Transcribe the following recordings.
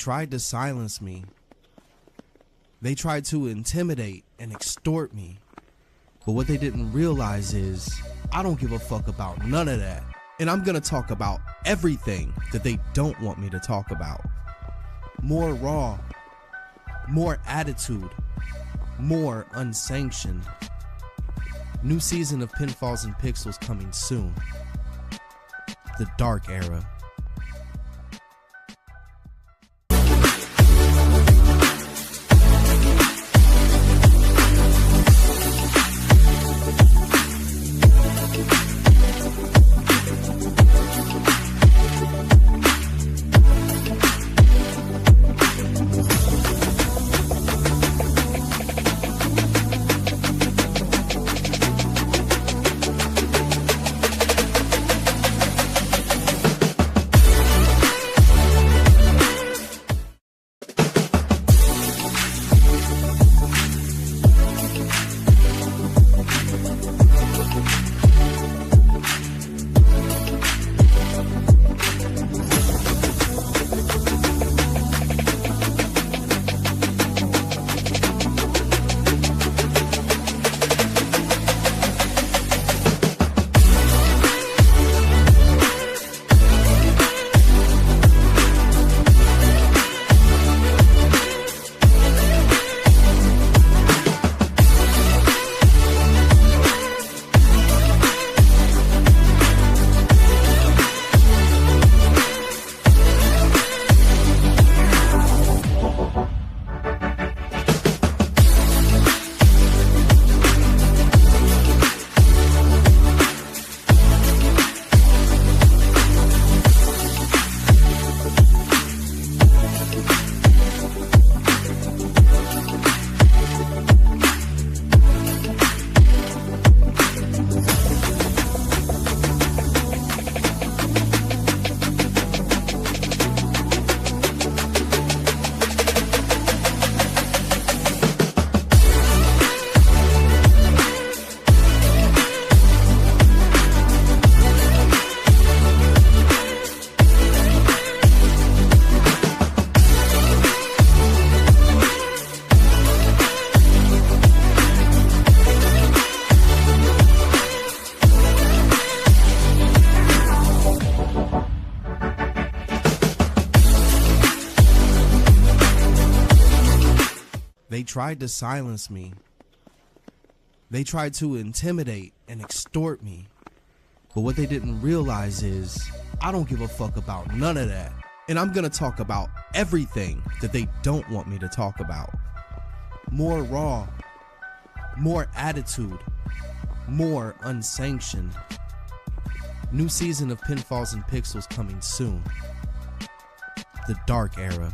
tried to silence me. They tried to intimidate and extort me. But what they didn't realize is I don't give a fuck about none of that. And I'm gonna talk about everything that they don't want me to talk about. More raw, more attitude, more unsanctioned. New season of Pinfalls and Pixels coming soon. The Dark Era. They tried to silence me. They tried to intimidate and extort me. But what they didn't realize is I don't give a fuck about none of that. And I'm gonna talk about everything that they don't want me to talk about. More raw, more attitude, more unsanctioned. New season of Pinfalls and Pixels coming soon. The Dark Era.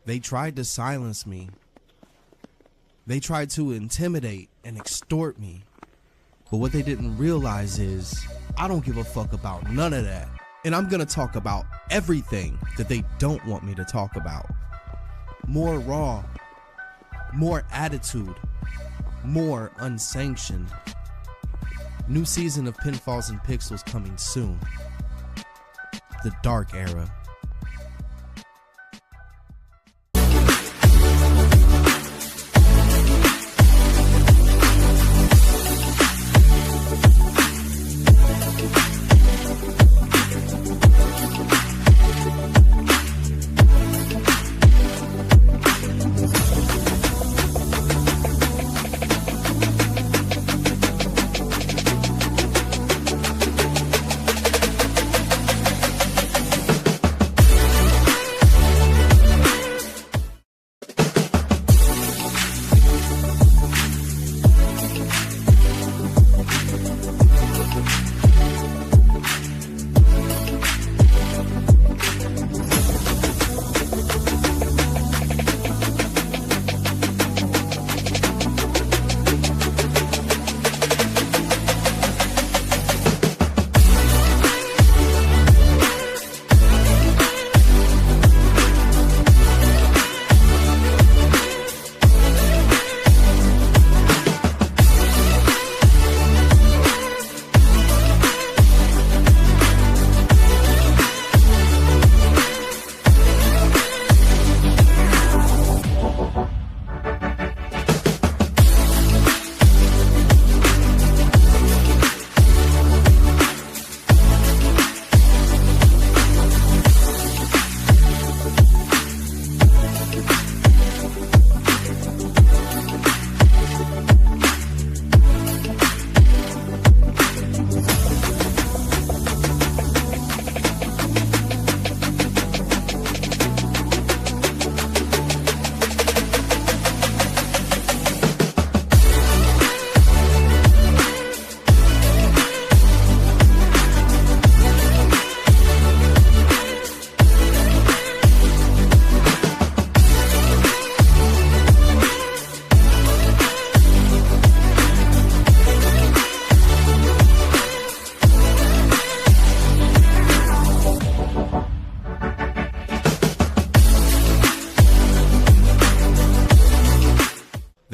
They tried to silence me. They tried to intimidate and extort me. But what they didn't realize is I don't give a fuck about none of that. And I'm gonna talk about everything that they don't want me to talk about. More raw, more attitude, more unsanctioned. New season of Pinfalls and Pixels coming soon. The Dark Era.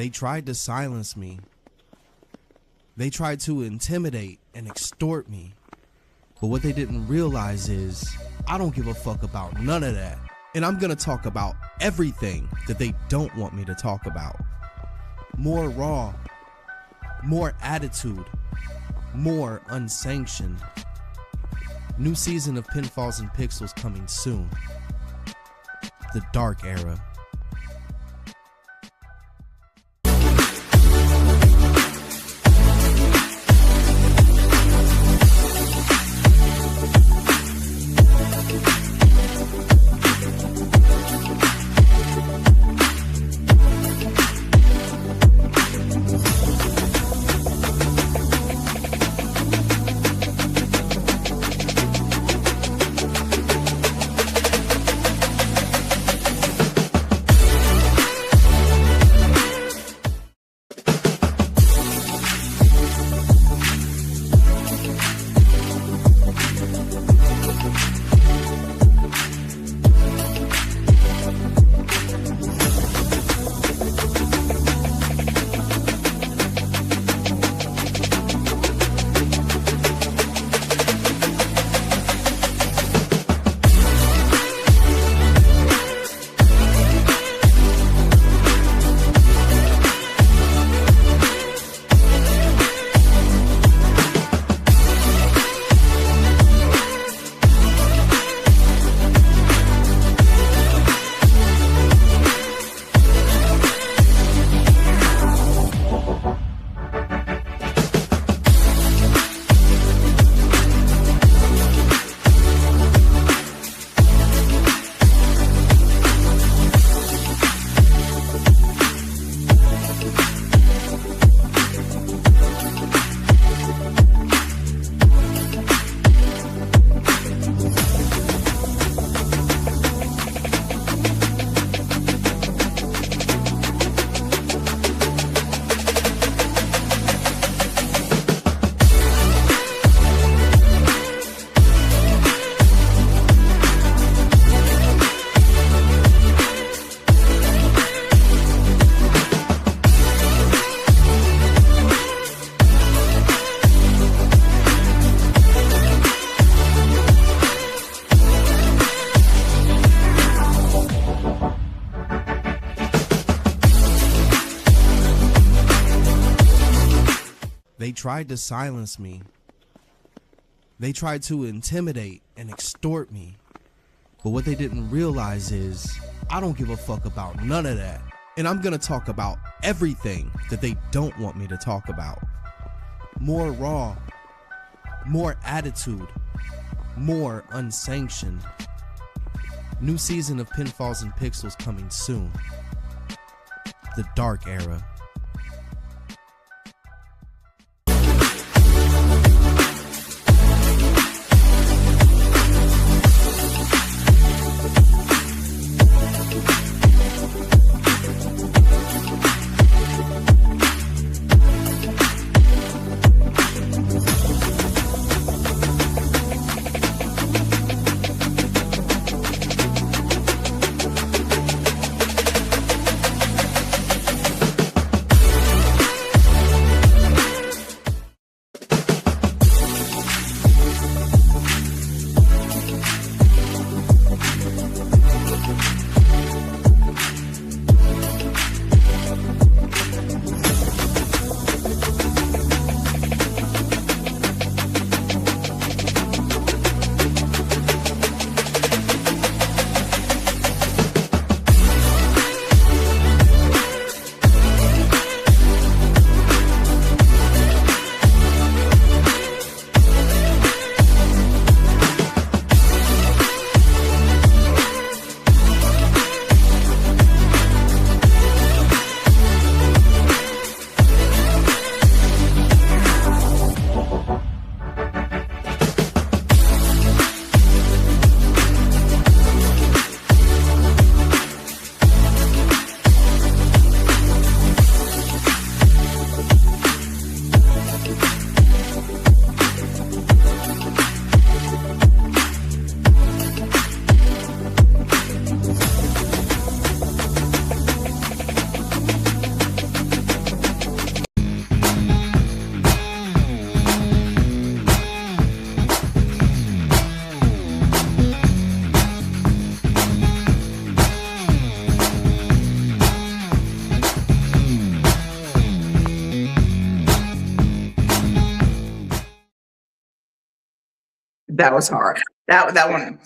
They tried to silence me. They tried to intimidate and extort me. But what they didn't realize is I don't give a fuck about none of that. And I'm gonna talk about everything that they don't want me to talk about. More raw, more attitude, more unsanctioned. New season of Pinfalls and Pixels coming soon. The Dark Era. They tried to silence me. They tried to intimidate and extort me. But what they didn't realize is I don't give a fuck about none of that. And I'm gonna talk about everything that they don't want me to talk about. More raw, more attitude, more unsanctioned. New season of Pinfalls and Pixels coming soon. The Dark Era. That was hard. That one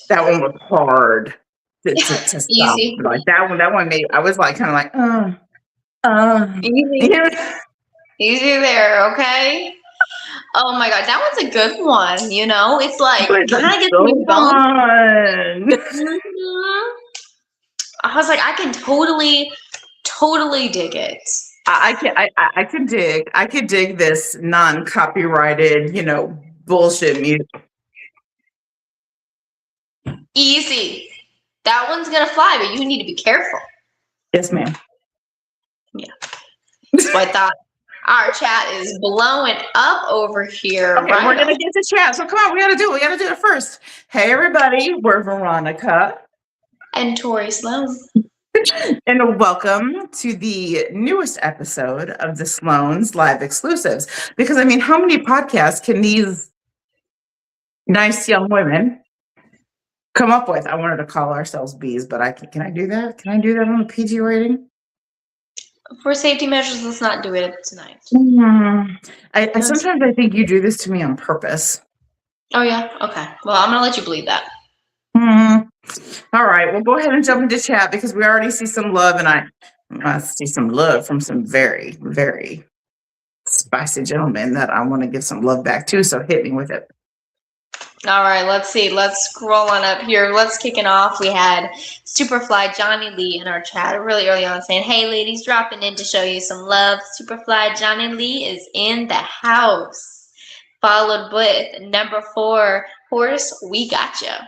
was hard to stop. Easy. Like that one made. I was like kind of like Easy. Easy there, okay? Oh my god, that was a good one. You know, it's like But kind of gets so me going. fun. I was like, I can totally dig it. I could dig this non-copyrighted, bullshit music. Easy. That one's gonna fly, but you need to be careful. Yes, ma'am. Yeah. So I thought our chat is blowing up over here. Okay, we're gonna get to chat. So come on, we gotta do it first. Hey everybody, we're Veronica And Tori Sloan. and welcome to the newest episode of the Sloanes Live Exclusives. Because how many podcasts can these nice young women come up with? I wanted to call ourselves bees, but can I do that? Can I do that on a PG rating? For safety measures, let's not do it tonight. I sometimes I think you do this to me on purpose. Oh yeah? Okay. Well, I'm gonna let you believe that. All right. Well, go ahead and jump into chat because we already see some love, and I see some love from some very, very spicy gentlemen that I want to give some love back to. So hit me with it. All right, let's see. Let's scroll on up here. Let's kick it off. We had Superfly Johnny Lee in our chat really early on saying, hey, ladies, dropping in to show you some love. Superfly Johnny Lee is in the house. Followed with number 4, Horse, we gotcha.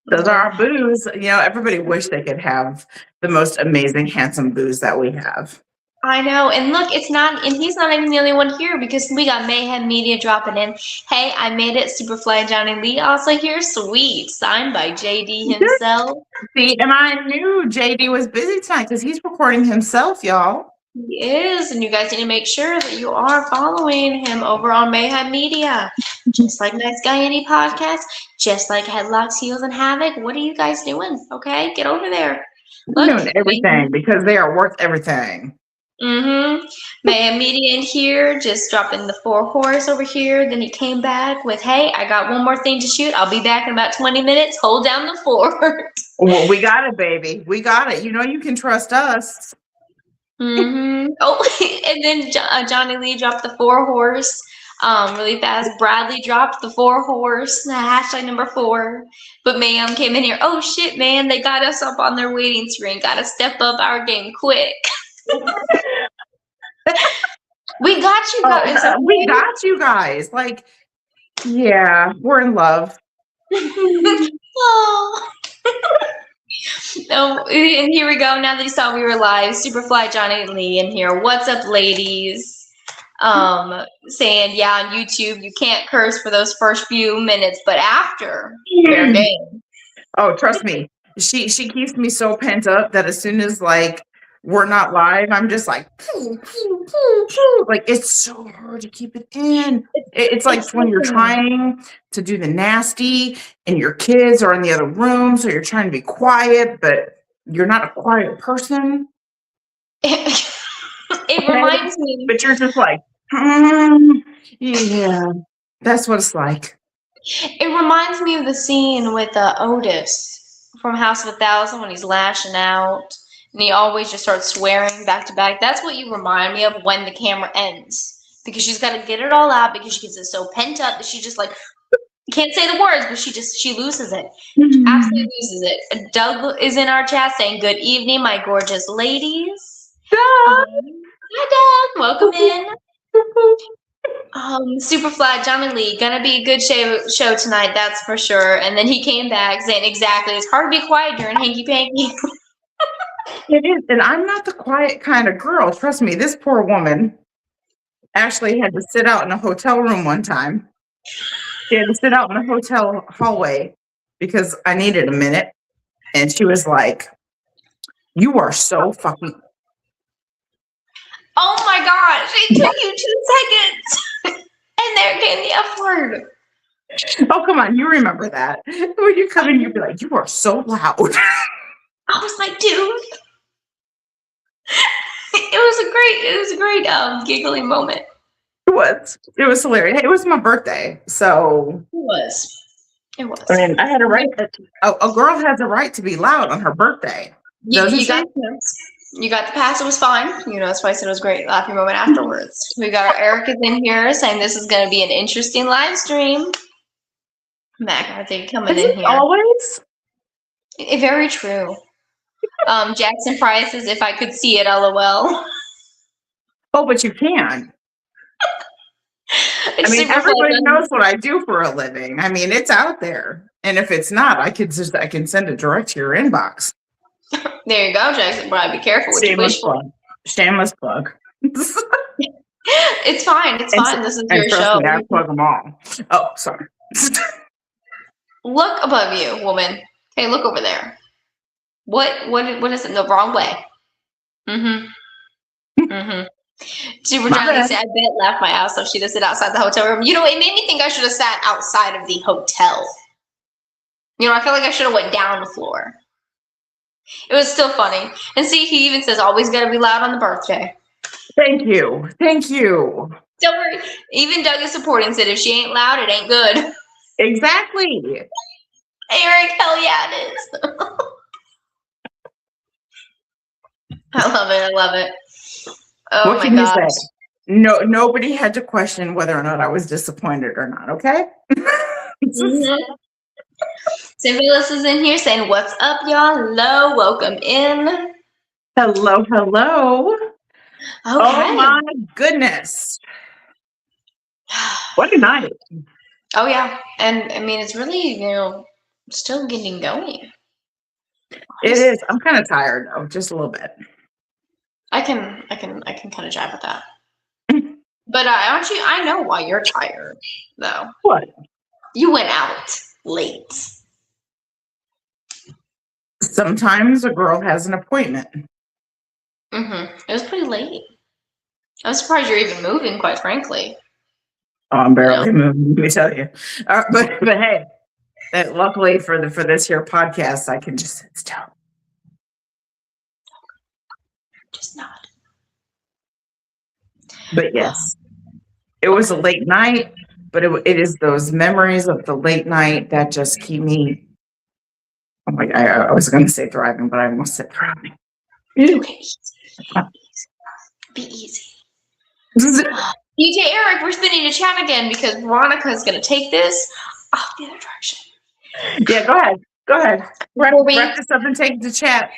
Those are our boos. Everybody wish they could have the most amazing, handsome boos that we have. I know, and look, he's not even the only one here because we got Mayhem Media dropping in. Hey, I made it, Superfly Johnny Lee also here, sweet, signed by JD himself. See, and I knew JD was busy tonight because he's recording himself, y'all. He is, and you guys need to make sure that you are following him over on Mayhem Media. Just like Nice Guy Any Podcast, just like Headlocks, Heels, and Havoc. What are you guys doing? Okay, get over there. Look, doing everything because they are worth everything. Median here, just dropping the 4 horse over here. Then he came back with, "Hey, I got one more thing to shoot. I'll be back in about 20 minutes. Hold down the fort." Well, we got it, baby. We got it. You know you can trust us. Oh, and then Johnny Lee dropped the 4 horse really fast. Bradley dropped the 4 horse, hashtag number 4. But Mayhem came in here. "Oh shit, man, they got us up on their waiting screen. Gotta step up our game quick." We got you guys. We got you guys. Like, yeah, we're in love. Oh. Oh, and here we go. Now that he saw we were live, Superfly Johnny Lee in here. "What's up, ladies?" Saying, "Yeah, on YouTube you can't curse for those first few minutes, but after, fair game." Oh, trust me. She keeps me so pent up that as soon as like we're not live, I'm just like, like it's so hard to keep it in. It's like when you're trying to do the nasty and your kids are in the other room, so you're trying to be quiet, but you're not a quiet person. It reminds me. But you're just like, yeah, that's what it's like. It reminds me of the scene with Otis from House of 1,000 when he's lashing out and he always just starts swearing back to back. That's what you remind me of when the camera ends, because she's got to get it all out because she gets it so pent up that she just like can't say the words, but she loses it. She absolutely loses it. Doug is in our chat saying, "Good evening, my gorgeous ladies." Hi, Doug. Welcome in. Superfly Johnny Lee, gonna be a good show tonight, that's for sure. And then he came back saying, "Exactly, it's hard to be quiet during hanky panky." It is, and I'm not the quiet kind of girl. Trust me, this poor woman actually had to sit out in a hotel room one time. She had to sit out in the hotel hallway because I needed a minute. And she was like, "You are so fucking..." Oh my gosh, it took you 2 seconds. And there came the F word. Oh, come on. You remember that. When you come in, you'd be like, "You are so loud." I was like, dude. It was a great giggling moment. It was hilarious. Hey, it was my birthday. So It was. I mean, I had a right. A girl has a right to be loud on her birthday. You got the pass. It was fine. You know, that's why I said it was great. Laughing moment afterwards. We got our Erica's in here saying this is going to be an interesting live stream. Mac, I think coming in here. Always? Very true. Jackson Price says, "If I could see it, LOL." Oh, but you can. I mean, everybody knows what I do for a living. I mean, it's out there. And if it's not, I can send it direct to your inbox. There you go, Jackson. But be careful what you wish for. Shameless plug. It's fine. It's fine. This is your show. I plug them all. Oh, sorry. Look above you, woman. Hey, look over there. What is it? The wrong way. Super Johnny said, "I bet laughed my ass off. She'd have sat outside the hotel room." You know, it made me think I should have sat outside of the hotel. You know, I feel like I should have went down the floor. It was still funny. And see, he even says, "Always got to be loud on the birthday." Thank you. Thank you. Don't worry. Even Doug is supporting, said, "If she ain't loud, it ain't good." Exactly. Eric, hell yeah, it is. I love it. I love it. Oh what my can gosh. you say? No, nobody had to question whether or not I was disappointed or not. Okay. Phyllis is in here saying, "What's up, y'all? Hello, welcome in." Hello, hello. Okay. Oh my goodness. What a night. Oh yeah. And I mean, it's really, still getting going. It is. I'm kind of tired though, just a little bit. I can kind of jive with that. But aren't you? I know why you're tired, though. What? You went out late. Sometimes a girl has an appointment. It was pretty late. I'm surprised you're even moving, quite frankly. Oh, I'm barely moving. Let me tell you. But hey, luckily for this here podcast, I can just sit still. Just nod. But yes, it was a late night, but it is those memories of the late night that just keep me. Oh my! I was going to say thriving, but I almost said thriving. Okay. Be easy. DJ Eric, we're spinning the chat again because Veronica is going to take this off the other direction. Yeah, go ahead. Go ahead. Wrap this up and take the chat.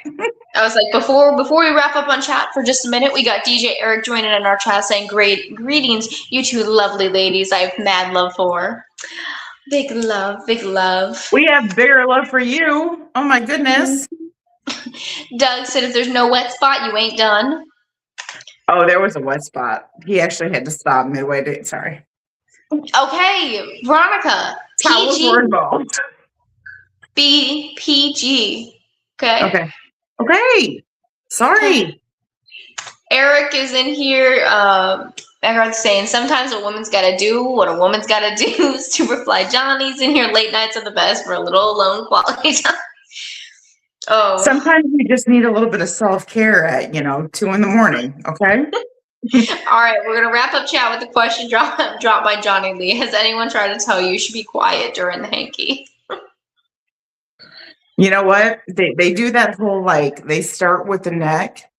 I was like, before we wrap up on chat for just a minute, we got DJ Eric joining in our chat saying, greetings, you two lovely ladies. I have mad love for. Big love, big love. We have bigger love for you. Oh my goodness. Doug said, if there's no wet spot, you ain't done. Oh, there was a wet spot. He actually had to stop midway. Sorry. Okay, Veronica. Towels were involved. PG. Okay. Sorry. Eric is in here. Eric's saying sometimes a woman's got to do what a woman's got to do. Superfly Johnny's in here. Late nights are the best for a little alone quality time. Oh. Sometimes you just need a little bit of self-care at 2 in the morning. Okay. All right, we're gonna wrap up chat with the question dropped by Johnny Lee. Has anyone tried to tell you should be quiet during the hanky? You know what? They do that whole they start with the neck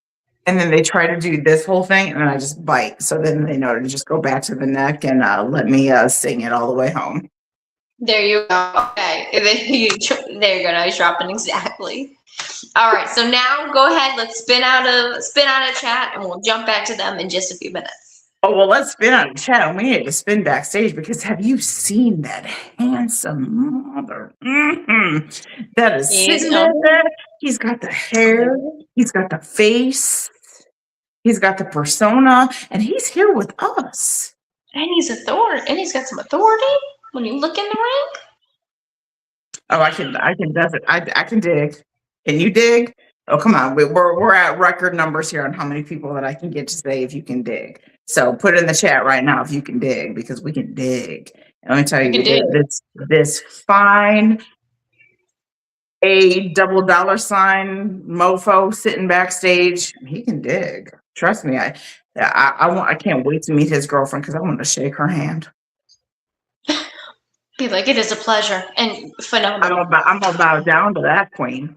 and then they try to do this whole thing and then I just bite. So then they know to just go back to the neck and let me sing it all the way home. There you go. Okay. There you go. Now he's dropping exactly. All right. So now go ahead. Let's spin out of chat and we'll jump back to them in just a few minutes. Oh, well, let's spin out of chat and we need to spin backstage because have you seen that handsome mother? That is sitting there. He's got the hair. He's got the face. He's got the persona and he's here with us. And he's authority. And he's got some authority. When you look in the ring? Oh, I can dig. Can you dig? Oh, come on. We're at record numbers here on how many people that I can get to say if you can dig. So put it in the chat right now if you can dig, because we can dig. And let me tell you, this fine $1 mofo sitting backstage, he can dig. Trust me. I can't wait to meet his girlfriend because I want to shake her hand. Be like, it is a pleasure and phenomenal. I'm gonna bow down to that queen.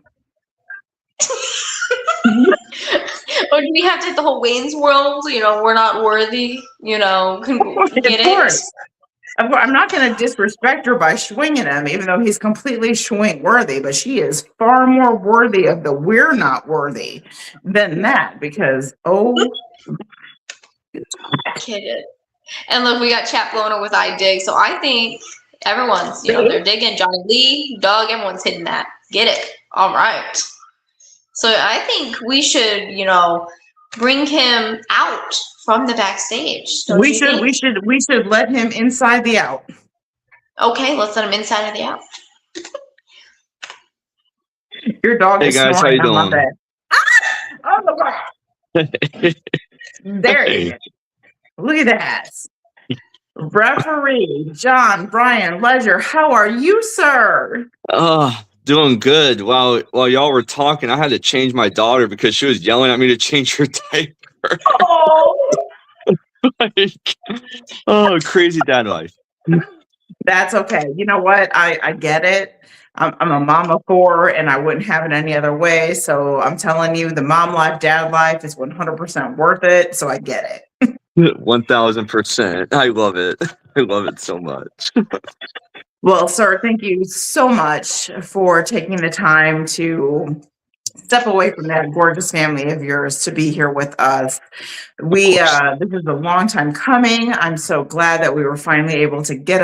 Or do we have to hit the whole Wayne's World? We're not worthy. Get it? I'm not going to disrespect her by swinging him, even though he's completely swing worthy. But she is far more worthy of the we're not worthy than that. Because Get it? And look, we got chat blowing with I dig. So I think. Everyone's, they're digging Johnny Lee, Doug, everyone's hitting that. Get it. All right. So I think we should, bring him out from the backstage. We should let him inside the out. Okay, let's let him inside of the out. Your dog is guys, how you doing? Oh my God. There you go. Look at that. Referee John Bryan Ledger, how are you, sir? Doing good. While y'all were talking, I had to change my daughter because she was yelling at me to change her diaper. Oh, crazy dad life. That's okay. You know what? I get it. I'm a mom of 4 and I wouldn't have it any other way. So I'm telling you, the mom life, dad life is 100% worth it. So I get it. 1000%. I love it. I love it so much. Well, sir, thank you so much for taking the time to step away from that gorgeous family of yours to be here with us. This is a long time coming. I'm so glad that we were finally able to get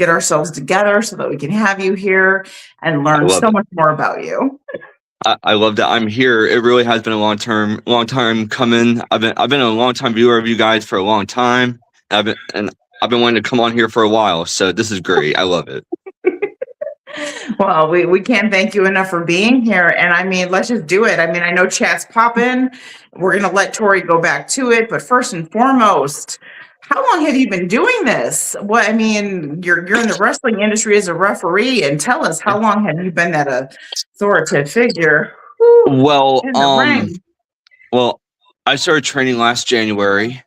ourselves together so that we can have you here and learn so much more about you. I love that I'm here. It really has been a long time coming. I've been a long time viewer of you guys for a long time. I've been wanting to come on here for a while. So this is great. I love it. Well, we can't thank you enough for being here. And I mean, let's just do it. I mean, I know chat's popping. We're going to let Tori go back to it. But first and foremost, how long have you been doing this? Well, I mean, you're in the wrestling industry as a referee, and tell us, how long have you been that authoritative figure? Well, I started training last January.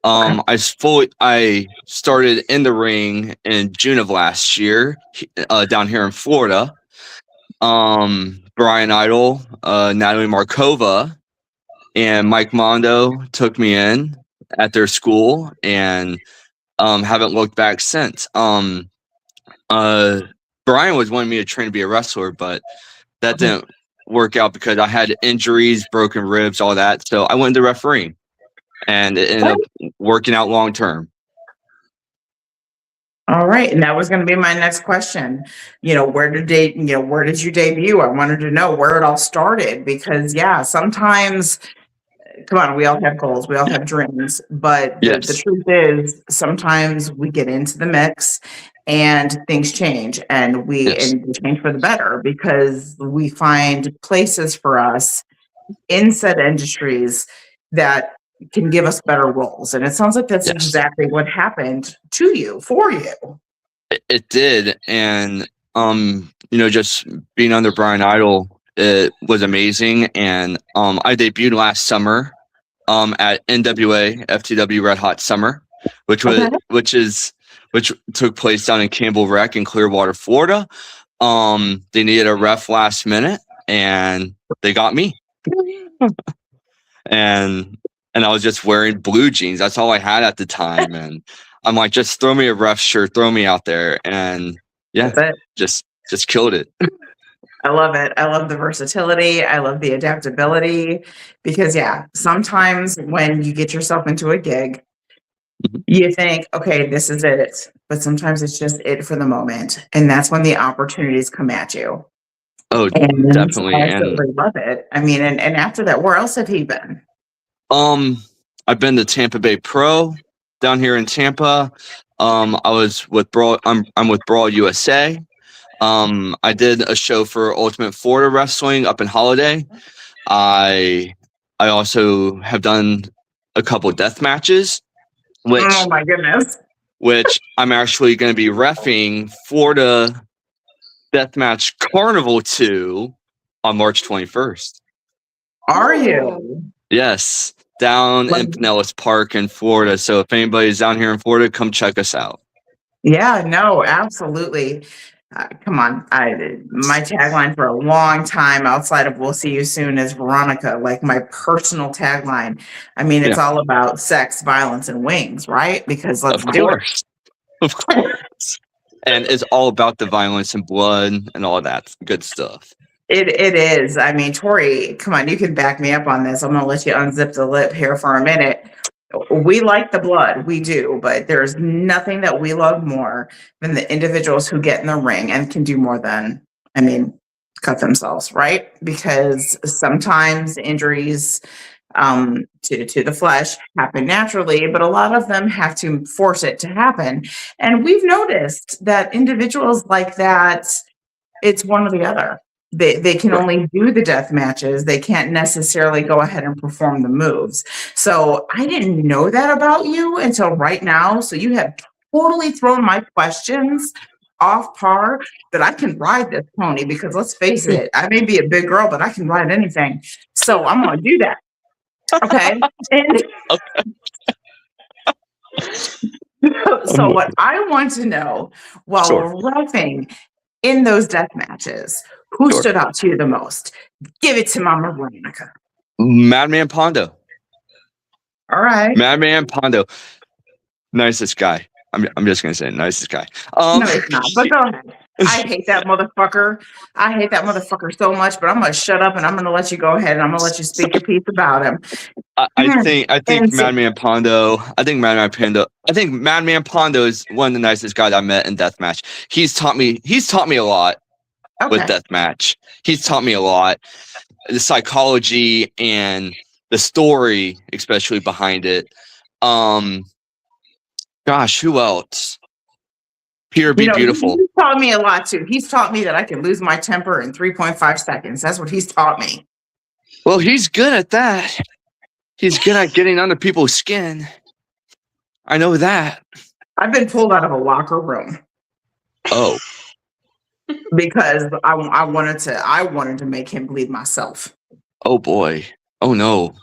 I started in the ring in June of last year, down here in Florida. Bryan Idol, Natalie Markova, and Mike Mondo took me in at their school, and haven't looked back since. Bryan was wanting me to train to be a wrestler, but that didn't work out because I had injuries, broken ribs, all that. So I went into refereeing, and it ended up working out long term. All right, and that was going to be my next question. Where did you debut? I wanted to know where it all started because, yeah, sometimes, come on, we all have goals, we all have dreams, but the Yes. truth is sometimes we get into the mix and things change, and we change for the better because we find places for us in said industries that can give us better roles. And it sounds like that's exactly what happened for you. It did. And, just being under Bryan Idol, it was amazing. And I debuted last summer at NWA FTW Red Hot Summer, which took place down in Campbell Rec in Clearwater, Florida. They needed a ref last minute, and they got me. and I was just wearing blue jeans. That's all I had at the time. And I'm like, just throw me a ref shirt, throw me out there. And just killed it. I love it. I love the versatility. I love the adaptability because sometimes when you get yourself into a gig, you think, okay, this is it. But sometimes it's just it for the moment. And that's when the opportunities come at you. Oh, and definitely. I absolutely love it. I mean, and after that, where else have you been? I've been to Tampa Bay Pro down here in Tampa. I was with Brawl. I'm with Brawl USA. I did a show for Ultimate Florida Wrestling up in Holiday. I also have done a couple death matches, Oh my goodness! Which I'm actually going to be reffing Florida Deathmatch Carnival 2 on March 21st. Are you? Yes, down in Pinellas Park in Florida. So if anybody's down here in Florida, come check us out. Yeah, no, absolutely. Come on. My tagline for a long time outside of "We'll see you soon" is Veronica, like my personal tagline. I mean, it's all about sex, violence, and wings, right? Because let's do it. Of course. And it's all about the violence and blood and all that good stuff. It is. I mean, Tori, come on, you can back me up on this. I'm going to let you unzip the lip here for a minute. We like the blood, we do, but there's nothing that we love more than the individuals who get in the ring and can do more than, cut themselves, right? Because sometimes injuries to the flesh happen naturally, but a lot of them have to force it to happen. And we've noticed that individuals like that, it's one or the other. They can only do the death matches. They can't necessarily go ahead and perform the moves. So I didn't know that about you until right now. So you have totally thrown my questions off par, that I can ride this pony because let's face it, I may be a big girl, but I can ride anything. So I'm going to do that. Okay. So what I want to know while reffing in those death matches, who stood out to you the most? Give it to Mama Veronica. Madman Pondo. All right. Madman Pondo. Nicest guy. I'm just going to say nicest guy. No, it's not, but go ahead. I hate that motherfucker. I hate that motherfucker so much, but I'm going to shut up and I'm going to let you go ahead and I'm going to let you speak your piece about him. I think Madman Pondo. I think Madman Pondo is one of the nicest guys I met in deathmatch. He's taught me a lot with deathmatch. He's taught me a lot. The psychology and the story, especially behind it. Gosh, who else? Peter Be Beautiful. He's taught me a lot too. He's taught me that I can lose my temper in 3.5 seconds. That's what he's taught me. Well, he's good at that. He's good at getting under people's skin. I know that. I've been pulled out of a locker room. Oh. Because I wanted to make him bleed myself. Oh boy. Oh no.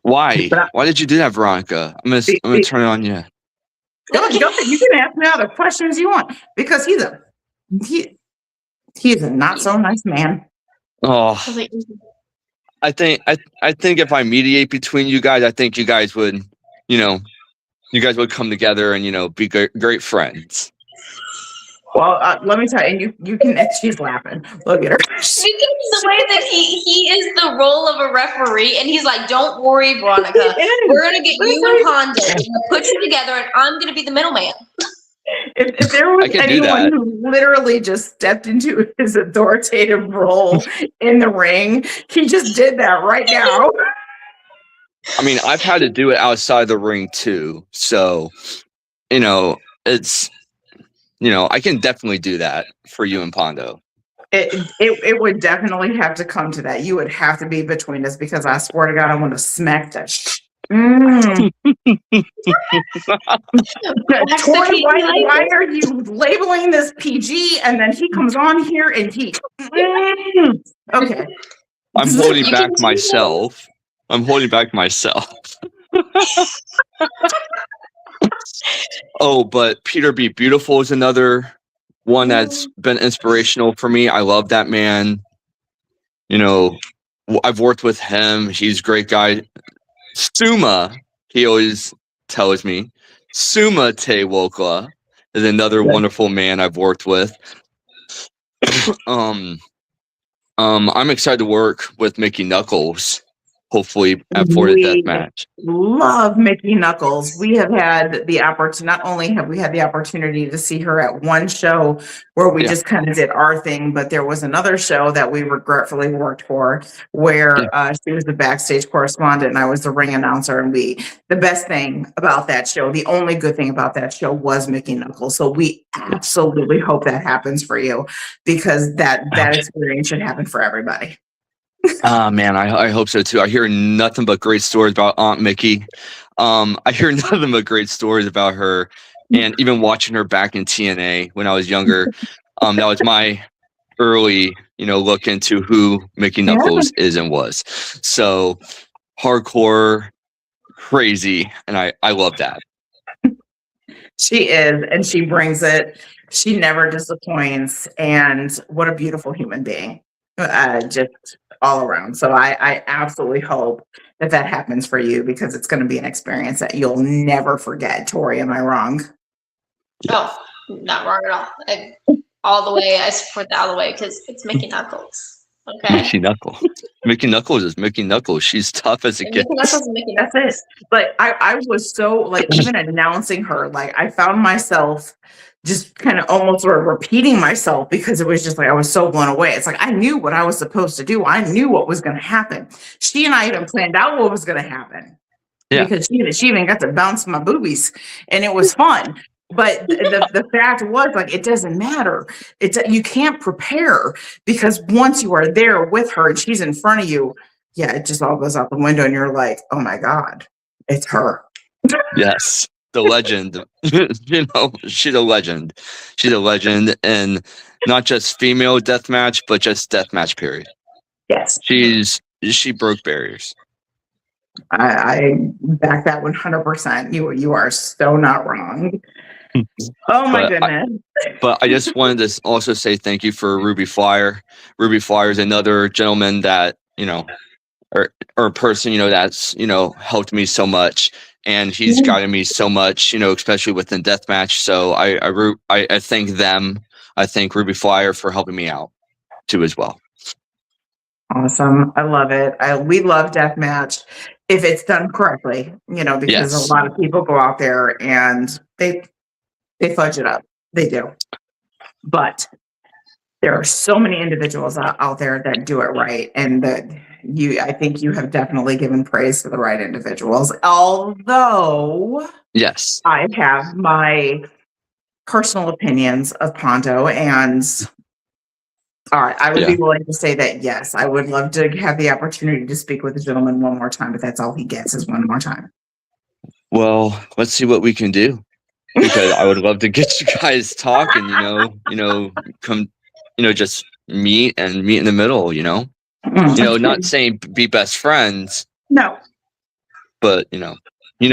Why? But Why did you do that, Veronica? I'm gonna turn it on you. go ahead. You can ask me all the questions you want because he's a not so nice man. Oh, I think if I mediate between you guys, I think you guys would, come together and be great friends. Well, let me tell you, you can. She's laughing. Look at her. Because the way that he is the role of a referee, and he's like, "Don't worry, Veronica, we're gonna get you and Hondo, we're gonna put you together, and I'm gonna be the middleman." If there was anyone who literally just stepped into his authoritative role in the ring, he just did that right now. I mean, I've had to do it outside the ring too, so it's I can definitely do that for you and Pondo. It would definitely have to come to that. You would have to be between us because I swear to God, I want to smack that. Tori, why are you labeling this PG? And then he comes on here and he. Okay. I'm holding back myself. Oh, but Peter Be Beautiful is another one that's been inspirational for me. I love that man. I've worked with him. He's a great guy. Suma, he always tells me, Suma Te Wokla is another wonderful man I've worked with. I'm excited to work with Mickey Knuckles. Hopefully at For the Death Match. Love Mickey Knuckles. We have had the opportunity, not only have we had the opportunity to see her at one show where we just kind of did our thing, but there was another show that we regretfully worked for where she was the backstage correspondent and I was the ring announcer. And the best thing about that show, the only good thing about that show was Mickey Knuckles. So we absolutely hope that happens for you because that experience should happen for everybody. Man, I hope so too. I hear nothing but great stories about Aunt Mickey. I hear nothing but great stories about her, and even watching her back in TNA when I was younger. That was my early, look into who Mickey Knuckles is and was. So hardcore, crazy, and I love that. She is, and she brings it. She never disappoints, and what a beautiful human being. Just all around. So I absolutely hope that happens for you because it's going to be an experience that you'll never forget. Tori, am I wrong? Oh, not wrong at all. All the way, I support that all the way because it's Mickey Knuckles. Okay. Mickey Knuckles. Mickey Knuckles is Mickey Knuckles. She's tough as a kid. Mickey Knuckles is Mickey Knuckles. That's it. But I was so even announcing her, I found myself just kind of almost sort of repeating myself because it was just I was so blown away. It's I knew what I was supposed to do. I knew what was going to happen. She and I even planned out what was going to happen. Yeah. Because she even got to bounce my boobies and it was fun. But the fact was it doesn't matter. You can't prepare because once you are there with her and she's in front of you, it just all goes out the window and you're like, oh my God, it's her. Yes. The legend, she's a legend. She's a legend, and not just female deathmatch, but just deathmatch. Period. Yes, she broke barriers. I back that 100%. You are so not wrong. Oh my goodness! But I just wanted to also say thank you for Ruby Flyer. Ruby Flyer is another gentleman that or a person that's helped me so much. And he's guided me so much, especially within deathmatch. So I thank them. I thank Ruby Flyer for helping me out too as well. Awesome. I love it. We love deathmatch if it's done correctly, because a lot of people go out there and they fudge it up. They do. But there are so many individuals out there that do it right. And I think you have definitely given praise to the right individuals. Although, yes, I have my personal opinions of Pondo, and all right, I would be willing to say that yes, I would love to have the opportunity to speak with the gentleman one more time, but that's all he gets is one more time. Well, let's see what we can do because I would love to get you guys talking. Come, just meet in the middle. Not saying be best friends. No. but you know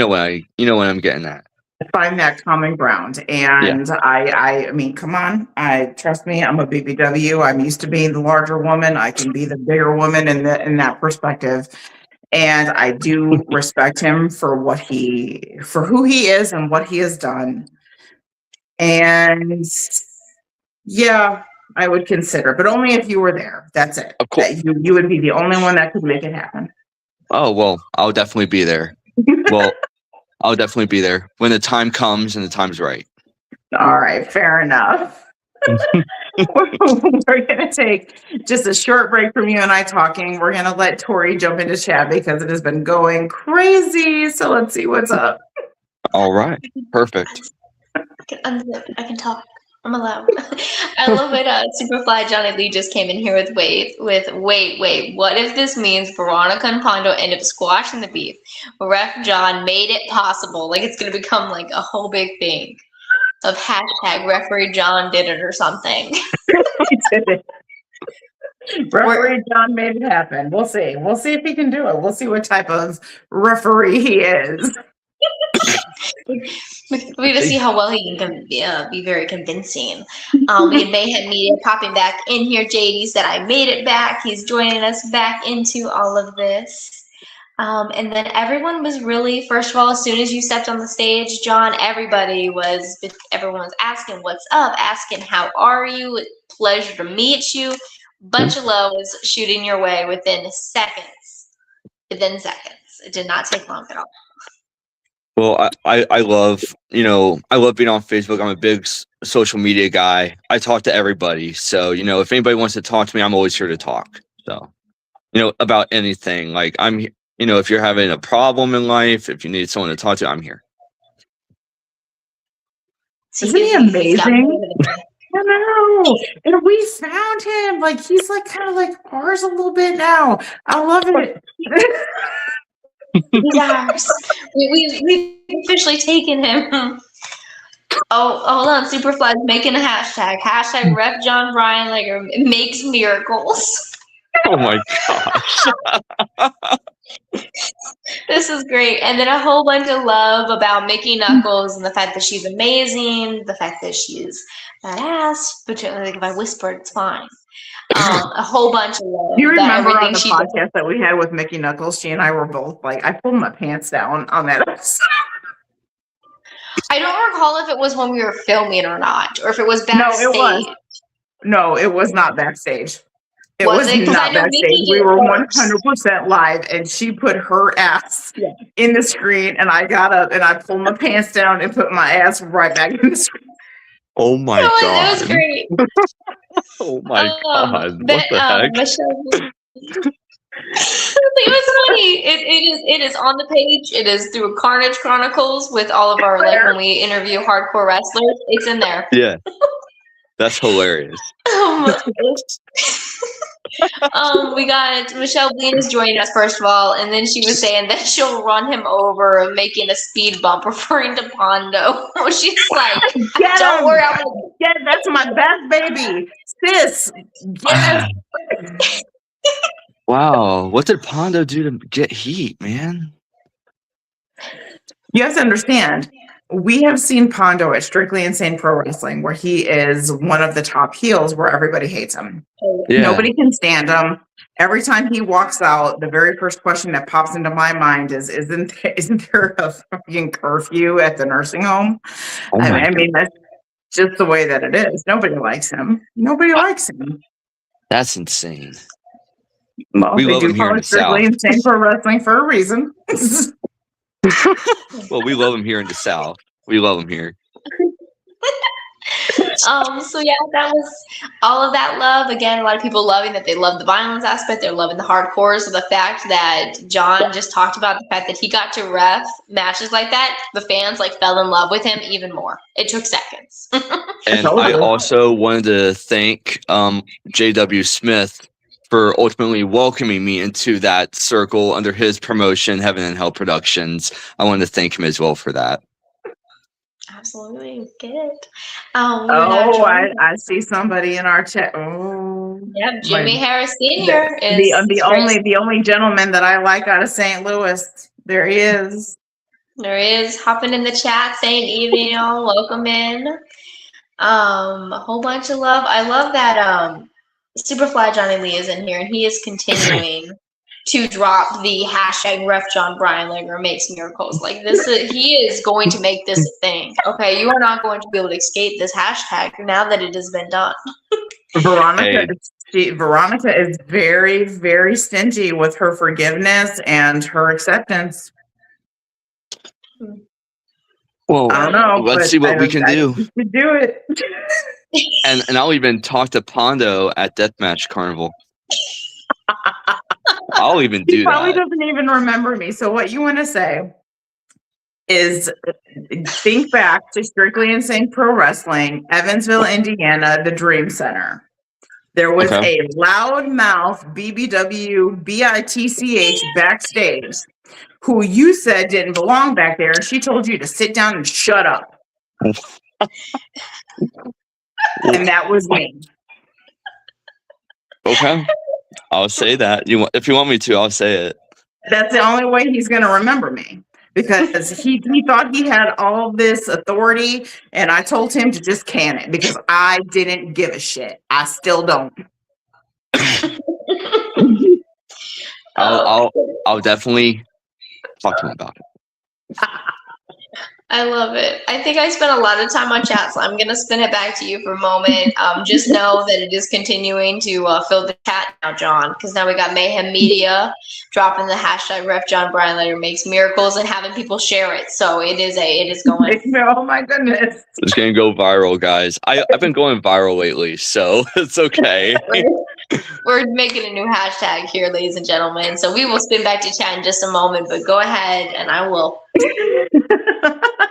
what I'm getting at. Find that common ground. And I mean, come on. Trust me, I'm a BBW. I'm used to being the larger woman. I can be the bigger woman in that perspective. And I do respect him for who he is and what he has done. And yeah, I would consider, but only if you were there. That's it. Of course. That you would be the only one that could make it happen. Oh, well, I'll definitely be there. Well, I'll definitely be there when the time comes and the time's right. All right, fair enough. We're going to take just a short break from you and I talking. We're going to let Tori jump into chat because it has been going crazy. So let's see what's up. All right. Perfect. I can unzip. I can talk. I'm allowed. I love it. Superfly Johnny Lee just came in here with wait. What if this means Veronica and Pondo end up squashing the beef? Ref John made it possible. Like it's going to become like a whole big thing of hashtag referee John did it or something. He did it. Referee John made it happen. We'll see. We'll see if he can do it. We'll see what type of referee he is. We're going to see how well he can be very convincing. We had Mayhem Media popping back in here. JD said, I made it back. He's joining us back into all of this. And then everyone was really, first of all, as soon as you stepped on the stage, John, everyone was asking what's up, asking how are you, pleasure to meet you. Bunch of love was shooting your way within seconds. It did not take long at all. Well, I love, I love being on Facebook. I'm a big social media guy. I talk to everybody. So, if anybody wants to talk to me, I'm always here to talk. So, about anything. Like if you're having a problem in life, if you need someone to talk to, I'm here. Isn't he amazing? I know. And we found him. Like he's like kind of like ours a little bit now. I love it. Yes. We've officially taken him. Oh, hold on. Superfly's making a hashtag. Hashtag Rep John Bryan Legger makes miracles. Oh my gosh. This is great. And then a whole bunch of love about Mickey Knuckles and the fact that she's amazing, the fact that she's badass, but like if I whisper, it's fine. A whole bunch of love. You remember on the podcast that we had with Mickey Knuckles, she and I were both like, I pulled my pants down on that episode. I don't recall if it was when we were filming or not, or if it was backstage. No, it was not backstage. It was not backstage. We were 100% live, and she put her ass in the screen, and I got up and I pulled my pants down and put my ass right back in the screen. Oh my god! It was great. Oh my god! What the heck? It was funny. It is on the page. It is through Carnage Chronicles with all of our when we interview hardcore wrestlers. It's in there. Yeah, that's hilarious. We got Michelle Bean is joining us first of all, and then she was saying that she'll run him over, making a speed bump, referring to Pondo. She's like, "Don't worry, that's my best baby, sis." Yes. Wow, what did Pondo do to get heat, man? You have to understand. We have seen Pondo at Strictly Insane Pro Wrestling, where he is one of the top heels where everybody hates him. Yeah. Nobody can stand him. Every time he walks out, the very first question that pops into my mind is, isn't there a fucking curfew at the nursing home? Oh I mean, that's just the way that it is. Nobody likes him. Nobody likes him. That's insane. Well, we love him here in the South. Insane Pro Wrestling for a reason. Well, we love him here in the South. We love him here. So yeah, that was all of that love. Again, a lot of people loving that. They love the violence aspect. They're loving the hardcore. So the fact that John just talked about the fact that he got to ref matches like that, the fans fell in love with him even more. It took seconds. And I also wanted to thank J.W. Smith for ultimately welcoming me into that circle under his promotion, Heaven and Hell Productions. I wanted to thank him as well for that. Absolutely. Good. I see somebody in our chat. Oh, yeah, Jimmy Harris Sr. is the only gentleman that I like out of St. Louis. There he is. There he is, hopping in the chat, saying evening, y'all. Welcome in. A whole bunch of love. I love that Superfly Johnny Lee is in here, and he is continuing to drop the hashtag Ref John Bryan Lager makes miracles. Like this is, he is going to make this a thing. Okay, you are not going to be able to escape this hashtag now that it has been done. Veronica is very, very stingy with her forgiveness and her acceptance. Well, I don't know. let's see what we can do. We can do it. And I'll even talk to Pondo at Deathmatch Carnival. I'll even do He probably that. doesn't even remember me. So what you want to say is think back to Strictly Insane Pro Wrestling, Evansville, Indiana, the Dream Center. There was a loudmouth BBW BITCH backstage who you said didn't belong back there, and she told you to sit down and shut up. And that was me. Okay. I'll say that. If you want me to, I'll say it. That's the only way he's going to remember me, because he thought he had all this authority, and I told him to just can it because I didn't give a shit. I still don't. I'll definitely talk to him about it. I love it. I think I spent a lot of time on chat, so I'm going to spin it back to you for a moment. Just know that it is continuing to fill the chat now, John, because now we got Mayhem Media dropping the hashtag Ref John Bryan Later makes miracles and having people share it. So it is going. Oh my goodness. It's going to go viral, guys. I've been going viral lately, so it's okay. We're making a new hashtag here, ladies and gentlemen. So we will spin back to chat in just a moment, but go ahead and I will.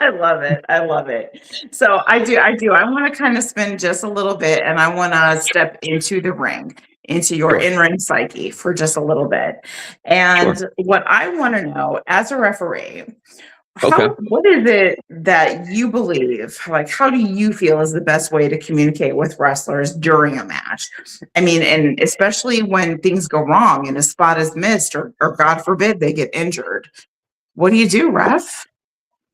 I love it. I love it. So I do. I want to kind of spin just a little bit, and I want to step into the ring, into your in-ring psyche for just a little bit. And what I want to know as a referee, what is it that you believe, like, how do you feel is the best way to communicate with wrestlers during a match? I mean, and especially when things go wrong and a spot is missed or God forbid they get injured. What do you do, ref?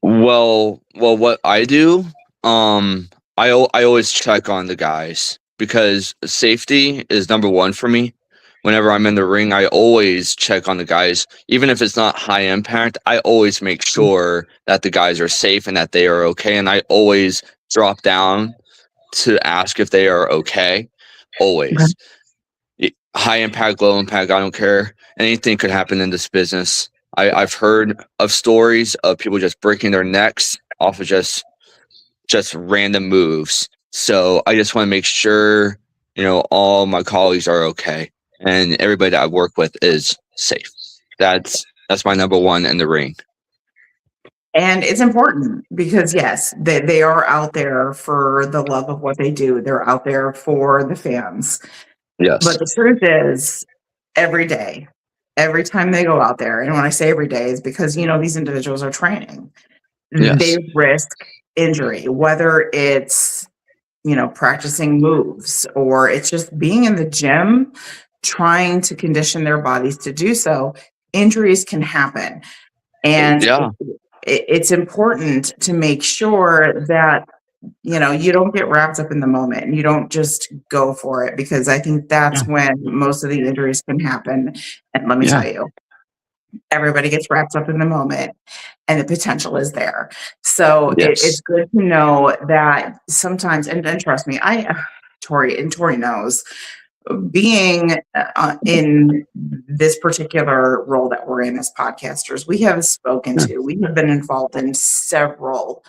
Well, what I do, I always check on the guys because safety is number one for me. Whenever I'm in the ring, I always check on the guys. Even if it's not high impact, I always make sure that the guys are safe and that they are okay. And I always drop down to ask if they are okay. Always. High impact, low impact, I don't care. Anything could happen in this business. I've heard of stories of people just breaking their necks off of just random moves. So I just want to make sure, all my colleagues are okay and everybody that I work with is safe. That's my number one in the ring. And it's important because, yes, they are out there for the love of what they do. They're out there for the fans. Yes. But the truth is, every day, every time they go out there, and when I say every day is because, these individuals are training. Yes. They risk injury, whether it's, practicing moves or it's just being in the gym, trying to condition their bodies to do so. Injuries can happen. And it's important to make sure that, you don't get wrapped up in the moment and you don't just go for it, because I think that's when most of the injuries can happen. And let me tell you, everybody gets wrapped up in the moment and the potential is there. So it's good to know that sometimes, and trust me, Tori knows, being in this particular role that we're in as podcasters, we have been involved in several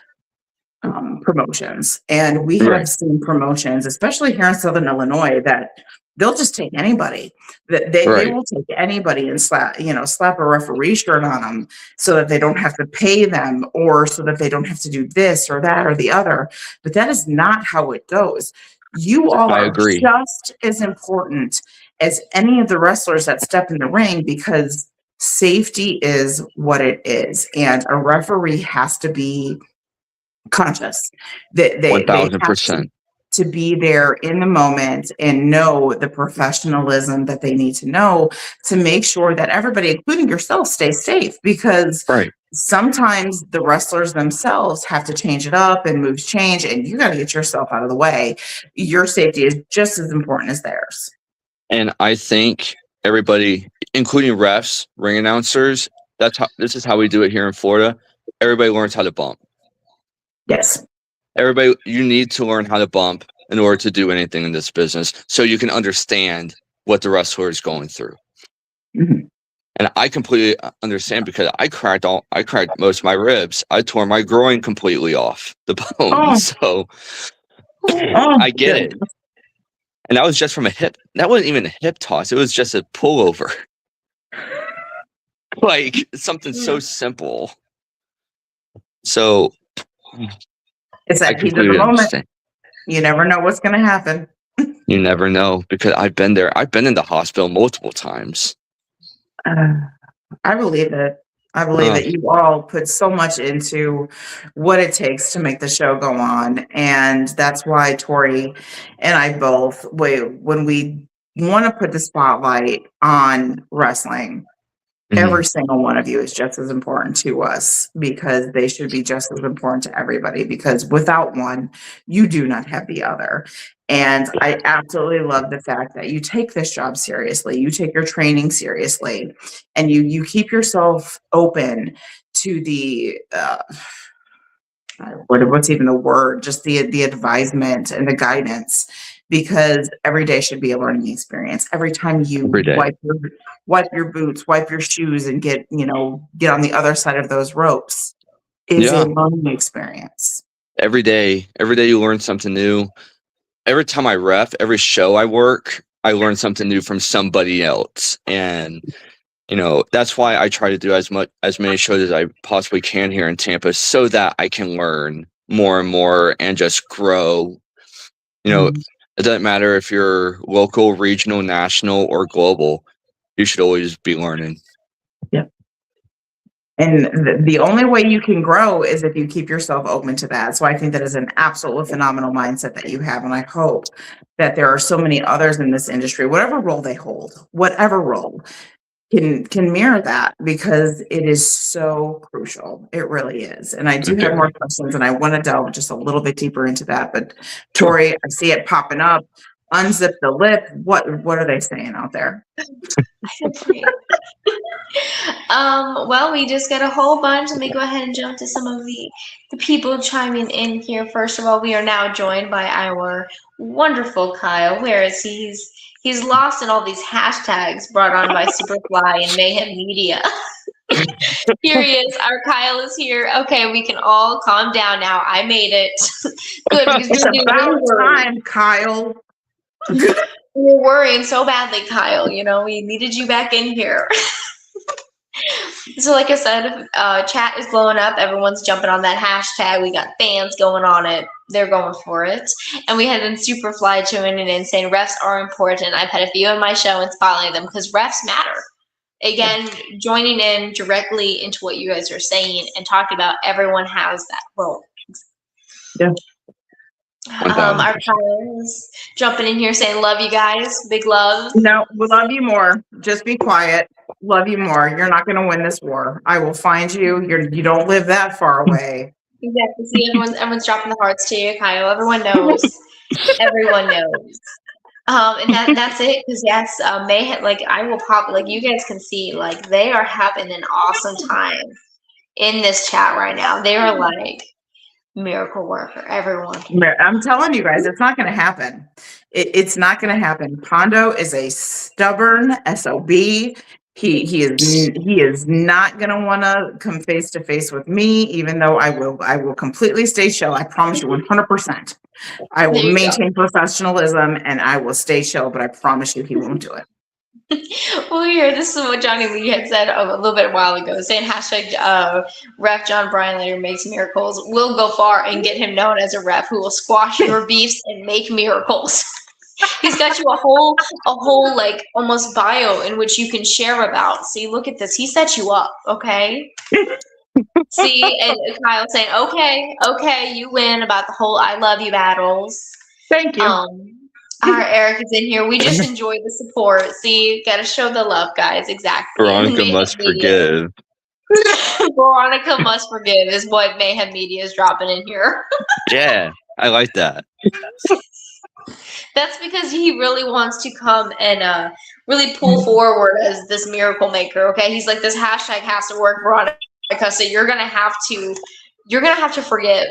promotions, and we have seen promotions, especially here in Southern Illinois, that they'll just take anybody. They will take anybody and slap a referee shirt on them so that they don't have to pay them, or so that they don't have to do this or that or the other. But that is not how it goes. You all are just as important as any of the wrestlers that step in the ring, because safety is what it is, and a referee has to be conscious. 1,000%. to be there in the moment and know the professionalism that they need to know to make sure that everybody, including yourself, stays safe, because Right. sometimes the wrestlers themselves have to change it up and moves change, and you got to get yourself out of the way. Your safety is just as important as theirs. And I think everybody, including refs, ring announcers, this is how we do it here in Florida. Everybody learns how to bump. Yes. Everybody, you need to learn how to bump in order to do anything in this business, so you can understand what the wrestler is going through. Mhm. And I completely understand, because I cracked most of my ribs. I tore my groin completely off the bone. Oh. So Oh, I get it. And that was just from a hip. That wasn't even a hip toss. It was just a pullover. Like something so simple. So it's I that heat of the completely moment. understand. You never know what's going to happen. You never know, because I've been there. I've been in the hospital multiple times. I believe it. I believe that you all put so much into what it takes to make the show go on. And that's why Tori and I both, when we want to put the spotlight on wrestling, every single one of you is just as important to us, because they should be just as important to everybody, because without one, you do not have the other. And I absolutely love the fact that you take this job seriously, you take your training seriously, and you keep yourself open to the what's even the word, just the advisement and the guidance, because every day should be a learning experience. Every time you wipe your boots, wipe your shoes, and get on the other side of those ropes is a learning experience. Every day you learn something new. Every time I ref, every show I work, I learn something new from somebody else. And that's why I try to do as many shows as I possibly can here in Tampa, so that I can learn more and more and just grow. It doesn't matter if you're local, regional, national, or global. You should always be learning. Yeah. And the only way you can grow is if you keep yourself open to that. So I think that is an absolutely phenomenal mindset that you have. And I hope that there are so many others in this industry, whatever role they hold, whatever role, can mirror that, because it is so crucial. It really is. And I do have more questions, and I want to delve just a little bit deeper into that. But Tori, I see it popping up. Unzip the lip. What are they saying out there? Well, we just got a whole bunch. Let me go ahead and jump to some of the people chiming in here. First of all, we are now joined by our wonderful Kyle. Where is he? He's lost in all these hashtags brought on by Superfly and Mayhem Media. Here he is. Our Kyle is here. Okay, we can all calm down now. I made it. Good. It's about time, Kyle. We're worrying so badly, Kyle. We needed you back in here. So like I said, chat is blowing up. Everyone's jumping on that hashtag. We got fans going on it. They're going for it. And we had Superfly joining in saying refs are important. I've had a few on my show and spotlighted them because refs matter. Again, joining in directly into what you guys are saying and talking about everyone has that role. Yeah. Our friends jumping in here saying, love you guys. Big love. No, we love you more. Just be quiet. Love you more. You're not going to win this war. I will find you. You don't live that far away. Exactly. See, everyone's dropping the hearts to you, Kyle. Everyone knows. Everyone knows. And that's it. Because yes, Mayhem, I will pop. You guys can see, they are having an awesome time in this chat right now. They are miracle worker. Everyone. I'm telling you guys, it's not going to happen. It's not going to happen. Pondo is a stubborn SOB. He is not going to want to come face to face with me, even though I will completely stay chill. I promise you 100%. I will maintain professionalism and I will stay chill, but I promise you he won't do it. Well, here, this is what Johnny Lee had said a little bit a while ago, saying hashtag ref John Bryan later makes miracles. We'll go far and get him known as a ref who will squash your beefs and make miracles. He's got you a whole almost bio in which you can share about. See, look at this. He set you up, okay? See, and Kyle saying, okay, you win about the whole I love you battles. Thank you. Our Eric is in here. We just enjoy the support. See, gotta show the love, guys. Exactly. Veronica must forgive. Veronica must forgive is what Mayhem Media is dropping in here. Yeah, I like that. That's because he really wants to come and really pull forward as this miracle maker. Okay, he's like, this hashtag has to work, Veronica. So you're gonna have to forgive.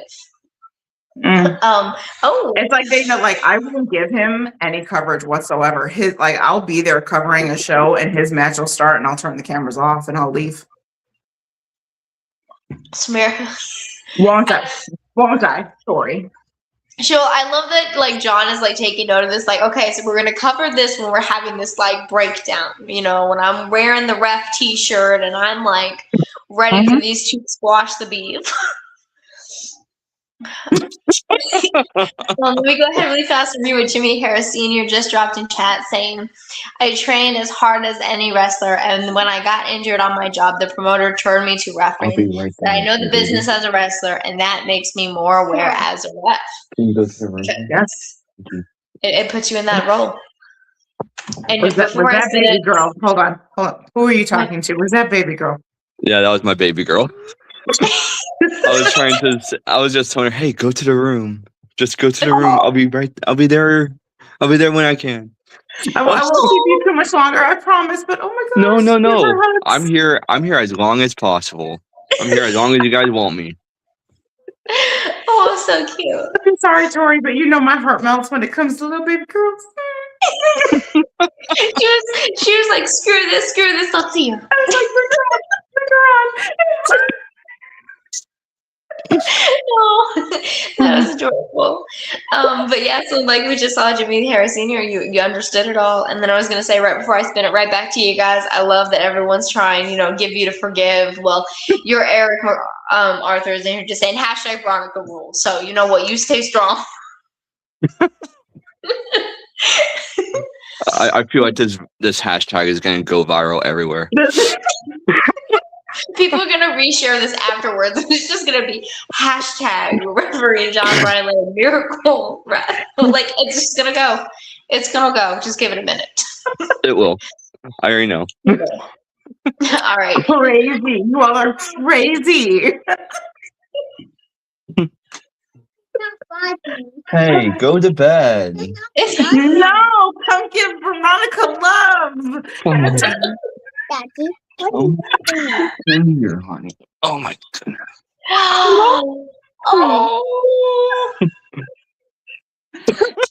It's like they know, like, I won't give him any coverage whatsoever. I'll be there covering a show, and his match will start, and I'll turn the cameras off, and I'll leave. Smear. Won't I? Sorry. I love that, like, John is like taking note of this, like, okay, so we're gonna cover this when we're having this like breakdown, when I'm wearing the ref t-shirt and I'm like ready for these two to squash the beef. Let me go ahead really fast and read what Jimmy Harris Sr. just dropped in chat saying, I train as hard as any wrestler, and when I got injured on my job, the promoter turned me to refereeing. Right, I know the business as a wrestler, and that makes me more aware as a ref. Can you go to the room? Yes. It puts you in that role. And was that baby girl? Hold on. Who are you talking to? Was that baby girl? Yeah, that was my baby girl. I was just telling her, hey, go to the room. Just go to the room. I'll be there when I can. I won't keep you too much longer, I promise, but oh my gosh. No. I'm here as long as possible. I'm here as long as you guys want me. Oh, so cute. I'm sorry, Tori, but my heart melts when it comes to little baby girls. she was like, screw this, I'll see you. I was like, bring her on. Oh, that was adorable. But yeah, so like we just saw Jimmy Harris Sr., you understood it all. And then I was going to say, right before I spin it right back to you guys, I love that everyone's trying, give you to forgive. Well, your Eric Arthur is in here just saying hashtag Veronica rules. So you know what? You stay strong. I feel like this hashtag is going to go viral everywhere. People are going to reshare this afterwards. It's just going to be hashtag referee John Bryan miracle. Like, it's just going to go. It's going to go. Just give it a minute. It will. I already know. All right. Crazy. You all are crazy. Hey, go to bed. No, come give Veronica love. Come on. Daddy. In here, honey. Oh my goodness. Oh.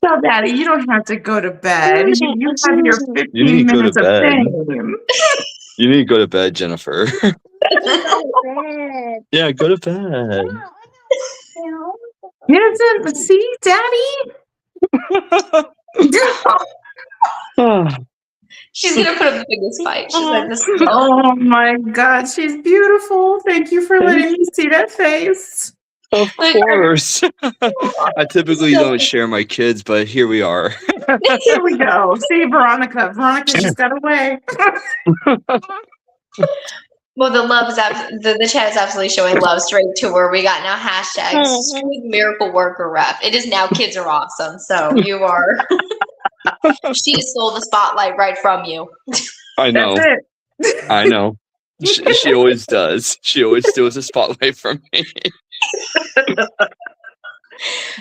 So, Daddy, you don't have to go to bed. You have your 15 minutes of fame. You need to go to bed, Jennifer. Yeah, go to bed. Yes, see, Daddy. She's gonna put up the biggest fight. She's like, this. Oh my God, she's beautiful. Thank you for letting me see that face. Of course. I typically don't share my kids, but here we are. Here we go. See, Veronica just got away. Well, the love is the chat is absolutely showing love straight to her. We got now hashtag miracle worker ref. It is now kids are awesome. So you are. She stole the spotlight right from you. I know. That's it. I know. She always does. She always steals the spotlight from me.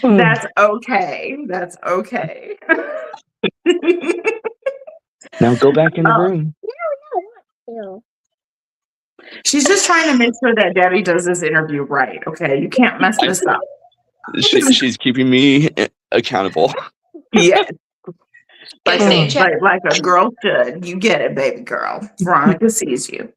That's okay. That's okay. Now go back in the room. No. She's just trying to make sure that Debbie does this interview right. Okay, you can't mess this up. She's keeping me accountable. Yes. Like a girl should. You get it, baby girl. Veronica sees you.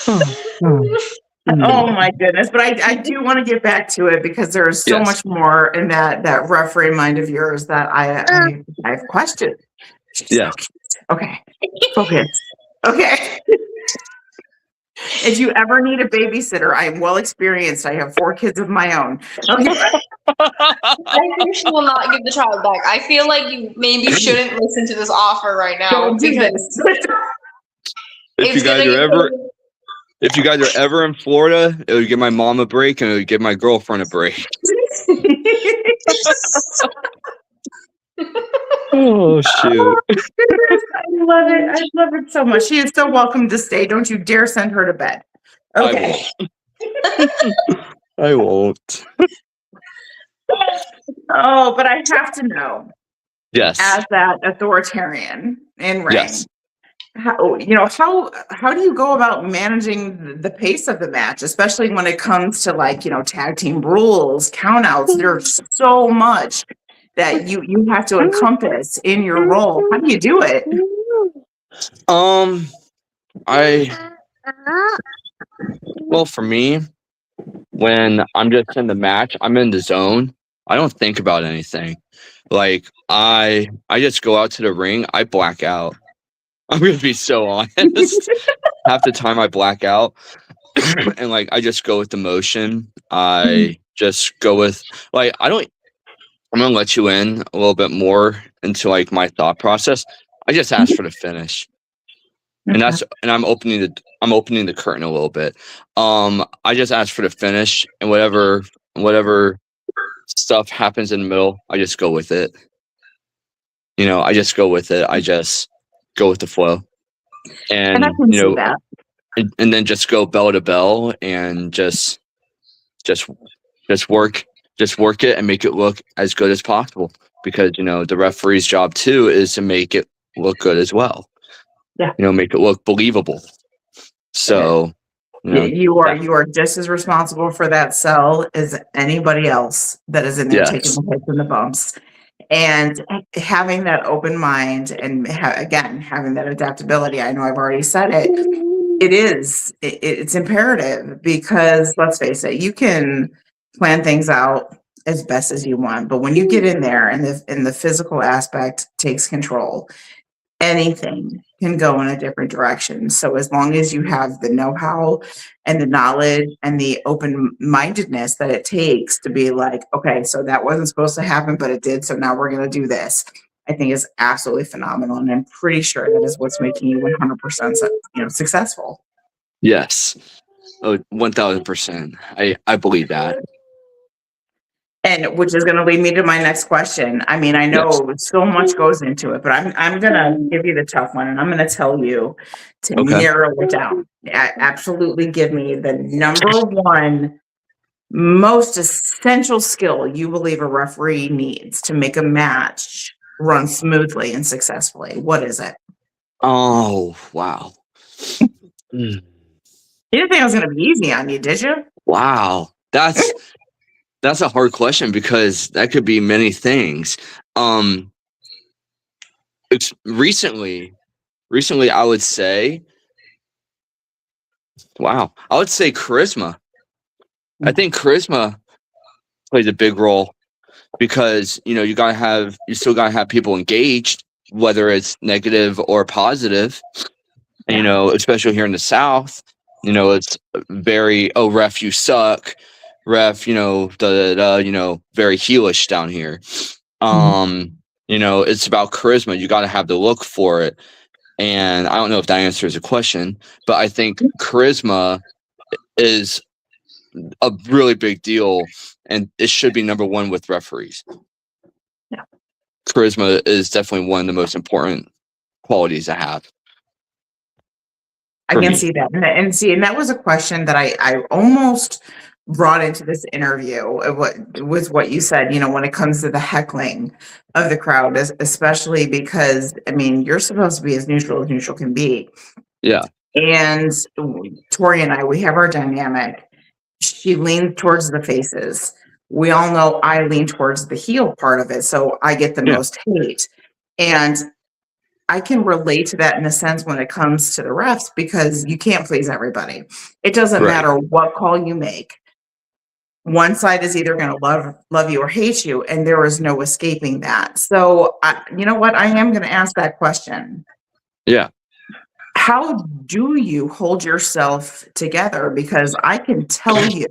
Oh my goodness. But I do want to get back to it because there is so much more in that referee mind of yours that I have questioned. Yeah. Okay. Focus. Okay. If you ever need a babysitter, I am well experienced. I have 4 kids of my own. Okay. I think she will not give the child back. I feel like you maybe shouldn't listen to this offer right now. Don't do this. If you guys are ever in Florida, it would give my mom a break and it would give my girlfriend a break. Oh shoot! Goodness, I love it. I love it so much. She is so welcome to stay. Don't you dare send her to bed. Okay. I won't. Oh, but I have to know, Yes. as that authoritarian in ring, Yes. how do you go about managing the pace of the match, especially when it comes to tag team rules, countouts? There's so much that you have to encompass in your role. How do you do it? Well, for me, when I'm just in the match, I'm in the zone. I don't think about anything. Like I just go out to the ring. I black out. I'm gonna be so honest. Half the time I black out, and like I just go with the motion. I just go with I don't. I'm gonna let you in a little bit more into like my thought process. I just ask for the finish. And I'm opening the curtain a little bit. I just ask for the finish, and whatever stuff happens in the middle, I just go with it. I just go with it. I just go with the flow, And I and can see that. and then just go bell to bell, and just work it and make it look as good as possible. Because the referee's job too is to make it look good as well. Yeah. Make it look believable. So, you are just as responsible for that cell as anybody else that is in there taking the hits and the bumps. And having that open mind and again, having that adaptability. I know I've already said it. It's imperative because let's face it, you can plan things out as best as you want, but when you get in there and the physical aspect takes control, anything can go in a different direction. So as long as you have the know-how and the knowledge and the open-mindedness that it takes to be like, okay, so that wasn't supposed to happen, but it did. So now we're going to do this. I think is absolutely phenomenal. And I'm pretty sure that is what's making you 100% successful. Yes. Oh, 1000%. I believe that. And which is going to lead me to my next question. I mean, I know so much goes into it, but I'm going to give you the tough one, and I'm going to tell you to narrow it down. Absolutely give me the number one most essential skill you believe a referee needs to make a match run smoothly and successfully. What is it? Oh, wow. You didn't think I was going to be easy on you, did you? Wow. That's a hard question because that could be many things. It's recently I would say, wow, I would say charisma. I think charisma plays a big role because you still gotta have people engaged, whether it's negative or positive. And, especially here in the South, it's very, oh, ref, you suck. Ref, very heelish down here. It's about charisma. You got to have the look for it. And I don't know if that answers the question, but I think charisma is a really big deal, and it should be number one with referees. Yeah. Charisma is definitely one of the most important qualities to have. I can see that. And that was a question that I almost brought into this interview with what you said, when it comes to the heckling of the crowd, especially because, I mean, you're supposed to be as neutral can be. Yeah. And Tori and I, we have our dynamic. She leans towards the faces. We all know I lean towards the heel part of it. So I get the most hate. And I can relate to that in a sense when it comes to the refs because you can't please everybody. It doesn't matter what call you make. One side is either going to love you or hate you, and there is no escaping that. So, you know what? I am going to ask that question. Yeah. How do you hold yourself together? Because I can tell you,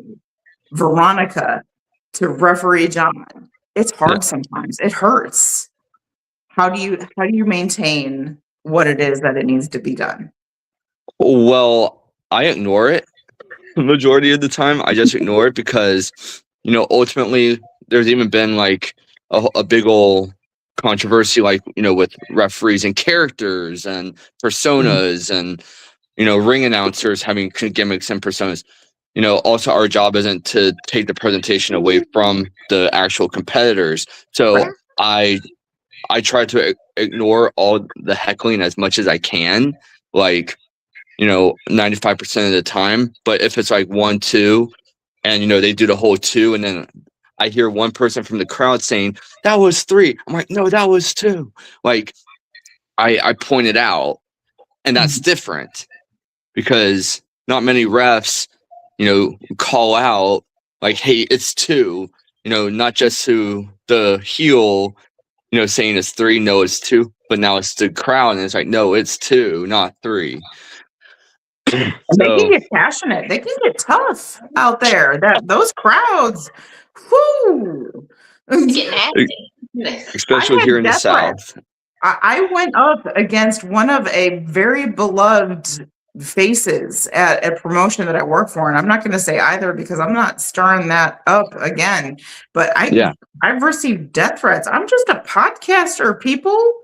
Veronica, to referee John, it's hard sometimes. It hurts. How do you maintain what it is that it needs to be done? Well, I ignore it. The majority of the time, I just ignore it because, ultimately there's even been like a big old controversy, like, you know, with referees and characters and personas and, you know, ring announcers having gimmicks and personas. You know, also our job isn't to take the presentation away from the actual competitors. So I try to ignore all the heckling as much as I can, like, you know, 95% of the time. But if it's like 1, 2, and, you know, they do the whole 2, and then I hear one person from the crowd saying, that was 3. I'm like, no, that was 2. Like, I point it out, and that's different because not many refs, you know, call out like, hey, it's 2, you know, not just to the heel, you know, saying it's 3, no, it's 2, but now it's the crowd, and it's like, no, it's 2, not 3. And they can get passionate. They can get tough out there. Those crowds, whoo. Get nasty. Especially here in the South. I went up against one of a very beloved faces at a promotion that I work for, and I'm not going to say either because I'm not stirring that up again. But I've received death threats. I'm just a podcaster, people.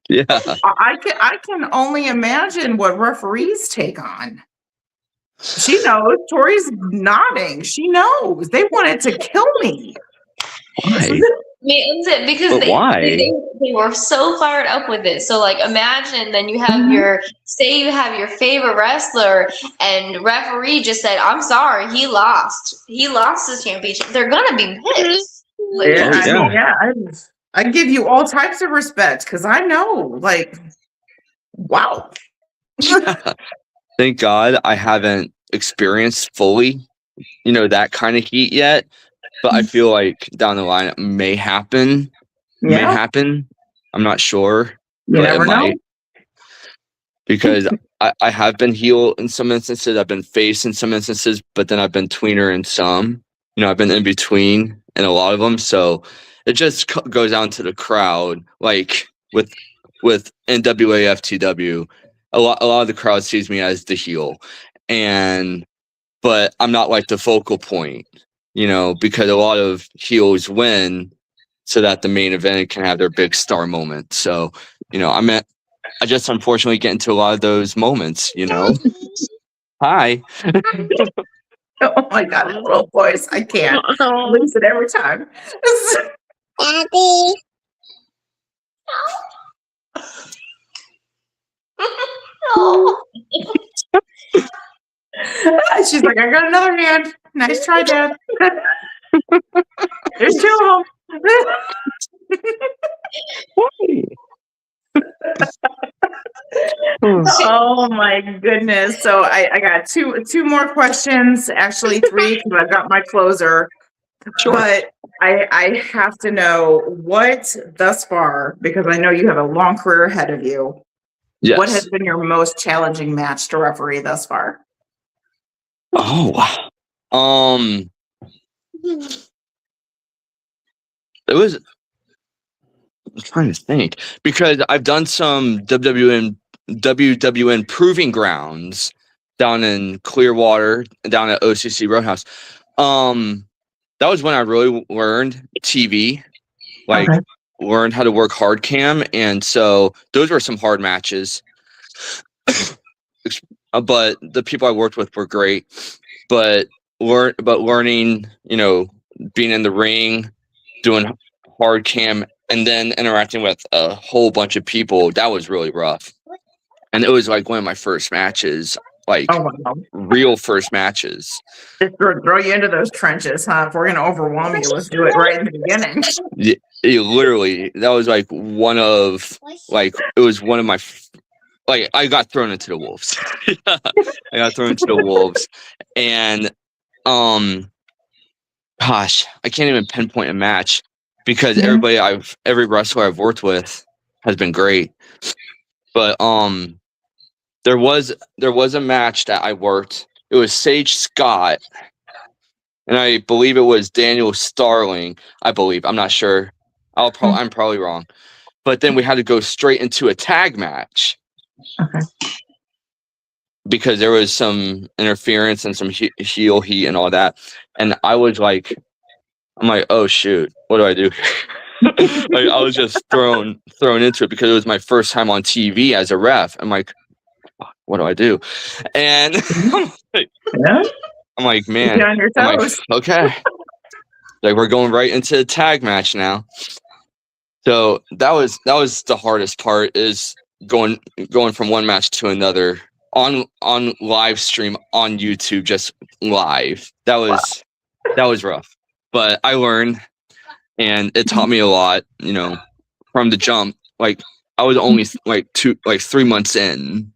Yeah, I can only imagine what referees take on. She knows. Tori's nodding. She knows. They wanted to kill me. why? Because they were so fired up with it. So like imagine then you have your favorite wrestler and referee just said, I'm sorry, he lost his championship. They're gonna be pissed. Like, I give you all types of respect because I know, like, wow. Thank God I haven't experienced fully, you know, that kind of heat yet. But I feel like down the line it may happen. I'm not sure. You never know. Because I have been heel in some instances. I've been face in some instances, but then I've been tweener in some. You know, I've been in between in a lot of them. So it just goes down to the crowd. Like with NWA FTW, a lot of the crowd sees me as the heel, but I'm not like the focal point. You know, because a lot of heels win so that the main event can have their big star moment. So, you know, I just unfortunately get into a lot of those moments, you know. Hi. Oh my God, that little voice. I can't lose it every time. Daddy. no. She's like, I got another hand. Nice try, Dad. There's 2 of them. Oh my goodness. So I got two more questions, actually 3, because I've got my closer. Sure. But I have to know what thus far, because I know you have a long career ahead of you. Yes. What has been your most challenging match to referee thus far? Oh wow. It was. I'm trying to think because I've done some WWN proving grounds down in Clearwater, down at OCC Roadhouse. That was when I really learned TV, learned how to work hard cam, and so those were some hard matches. But the people I worked with were great. But learning, you know, being in the ring, doing hard cam, and then interacting with a whole bunch of people, that was really rough. And it was like one of my first matches, real first matches. Just throw you into those trenches, huh? If we're gonna overwhelm you, let's do it right in the beginning. Yeah, literally, that was like one of my. I got thrown into the wolves. I got thrown into the wolves, and gosh, I can't even pinpoint a match because every wrestler I've worked with has been great. But there was a match that I worked. It was Sage Scott, and I believe it was Daniel Starling. I believe, I'm not sure. I'm probably wrong. But then we had to go straight into a tag match. Okay. Because there was some interference and some heel heat and all that. And I was like, I'm like, oh shoot, what do I do? Like, I was just thrown into it because it was my first time on TV as a ref. I'm like, what do I do? And Yeah. I'm like, Be man, on your I'm like, toes. okay, like we're going right into the tag match now. So that was the hardest part, is going from one match to another on live stream on YouTube, just live. That was rough, but I learned, and it taught me a lot. You know, from the jump. Like, I was only like 3 months in.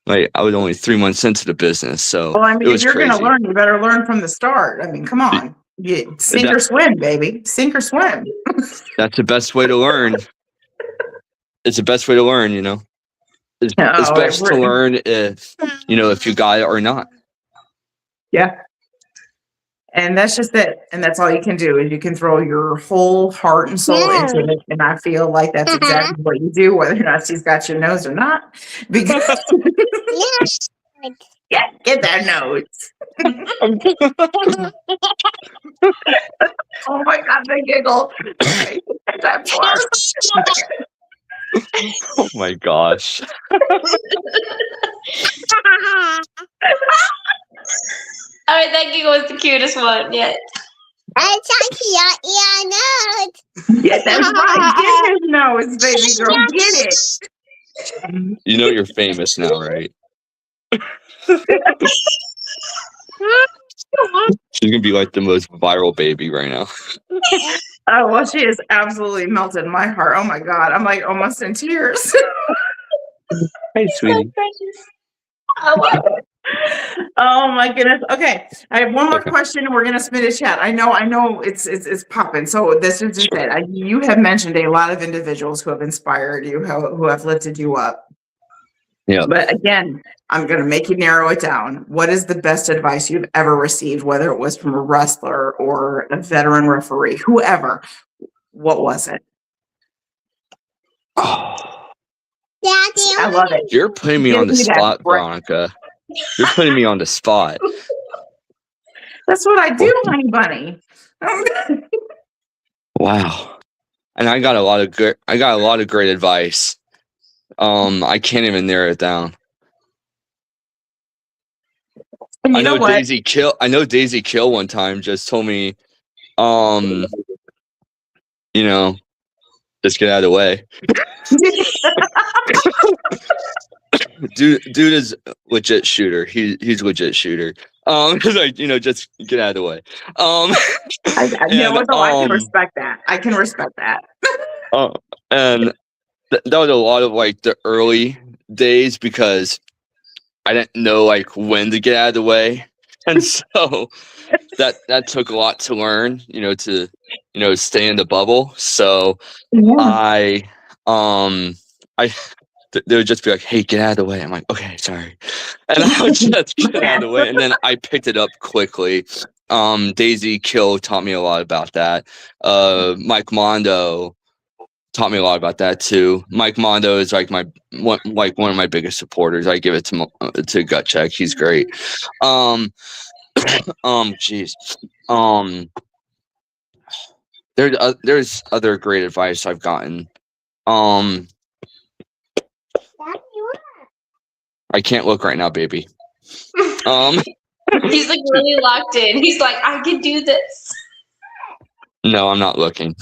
Like, I was only 3 months into the business, so Well, I it mean, if was you're going to crazy. learn, you better learn from the start. I mean, come on. You sink or swim, baby. Sink or swim. That's the best way to learn. It's the best way to learn, you know. It's No, best to learn if you got it or not. Yeah. And that's just it. And that's all you can do, is you can throw your whole heart and soul into it. And I feel like that's exactly what you do, whether or not she's got your nose or not. Because yeah, get that nose. Oh my God, the giggle. Okay, that part. Oh my gosh. All right, that giggle was the cutest one yet. Yeah, that's right. Get his nose, baby girl. Get it. You know you're famous now, right? She's gonna be like the most viral baby right now. Oh, well, she has absolutely melted my heart. Oh my God. I'm like almost in tears. Hey, sweetie. Oh my goodness. Okay. I have one more question, and we're gonna spin a chat. I know it's popping. So this is just it. You have mentioned a lot of individuals who have inspired you, who have lifted you up. Yeah. But again, I'm gonna make you narrow it down. What is the best advice you've ever received, whether it was from a wrestler or a veteran referee, whoever? What was it? Oh, I love it. you're putting me Give on the me that spot, break. Veronica. You're putting me on the spot. That's what I do, honey bunny. Wow. And I got a lot of great advice. I can't even narrow it down. And I know what? Daisy Kill one time just told me, just get out of the way. Dude is legit shooter. He's legit shooter. Like, just get out of the way. I can respect that. I can respect that. And that was a lot of like the early days, because I didn't know like when to get out of the way, and so that took a lot to learn. To stay in the bubble. So Yeah. they would just be like, "Hey, get out of the way." I'm like, "Okay, sorry," and I would just get out of the way, and then I picked it up quickly. Daisy Kill taught me a lot about that. Mike Mondo taught me a lot about that too. Mike Mondo is like one of my biggest supporters. I give it to Gut Check. He's great. Jeez. There's other great advice I've gotten. I can't look right now, baby. He's like really locked in. He's like, I can do this. No, I'm not looking.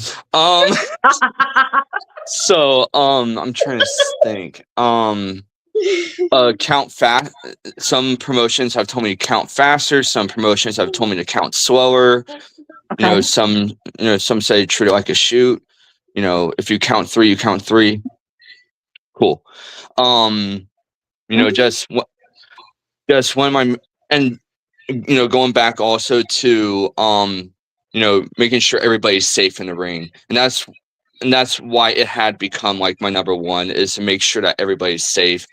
So I'm trying to think. Count fast. Some promotions have told me to count faster. Some promotions have told me to count slower. Okay. Some say treat it like a shoot. If you count 3, you count 3. Cool. Just one of my, and going back also to making sure everybody's safe in the ring, and that's why it had become like my number one, is to make sure that everybody's safe.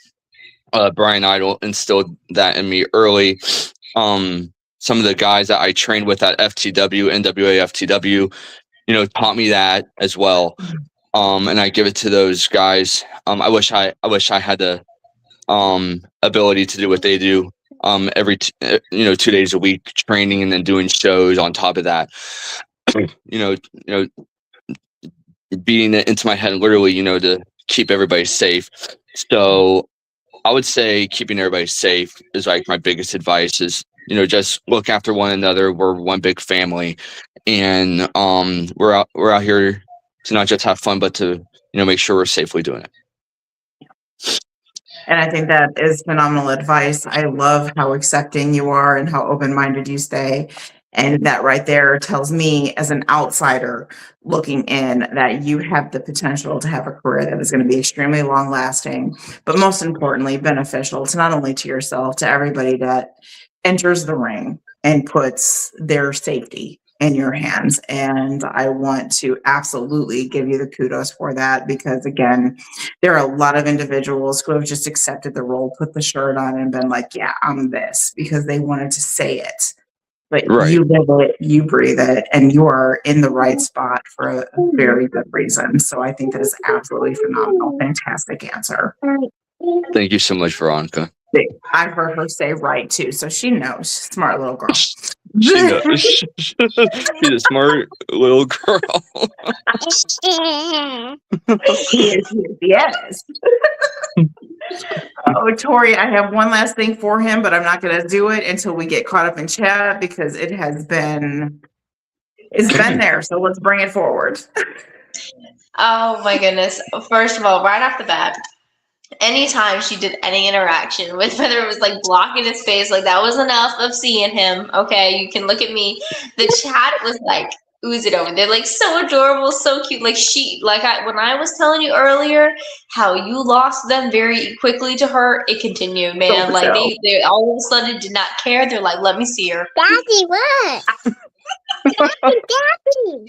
Bryan Idol instilled that in me early. Some of the guys that I trained with at FTW, NWA FTW, taught me that as well. And I give it to those guys. I wish I had the ability to do what they do every 2 days a week training and then doing shows on top of that. you know, beating it into my head literally, to keep everybody safe. So I would say keeping everybody safe is like my biggest advice is, just look after one another. We're one big family, and we're out here to not just have fun, but to, make sure we're safely doing it. And I think that is phenomenal advice. I love how accepting you are and how open-minded you stay. And that right there tells me as an outsider looking in that you have the potential to have a career that is going to be extremely long lasting, but most importantly, beneficial to not only to yourself, to everybody that enters the ring and puts their safety in your hands. And I want to absolutely give you the kudos for that, because again, there are a lot of individuals who have just accepted the role, put the shirt on and been like, yeah, I'm this, because they wanted to say it. But Right. you live it, you breathe it, and you are in the right spot for a very good reason. So I think that is absolutely phenomenal. Fantastic answer. Thank you so much, Veronica. I've heard her say right too, so she knows. Smart little girl. She knows. She's a smart little girl. Yes. Oh, Tori, I have one last thing for him, but I'm not going to do it until we get caught up in chat because it's been there. So let's bring it forward. Oh my goodness. First of all, right off the bat, anytime she did any interaction with, whether it was like blocking his face, like that was enough of seeing him. Okay, you can look at me. The chat was like oozing over. They're like so adorable, so cute. Like when I was telling you earlier how you lost them very quickly to her, it continued, man. Like they all of a sudden did not care. They're like, let me see her. Daddy, what? Daddy.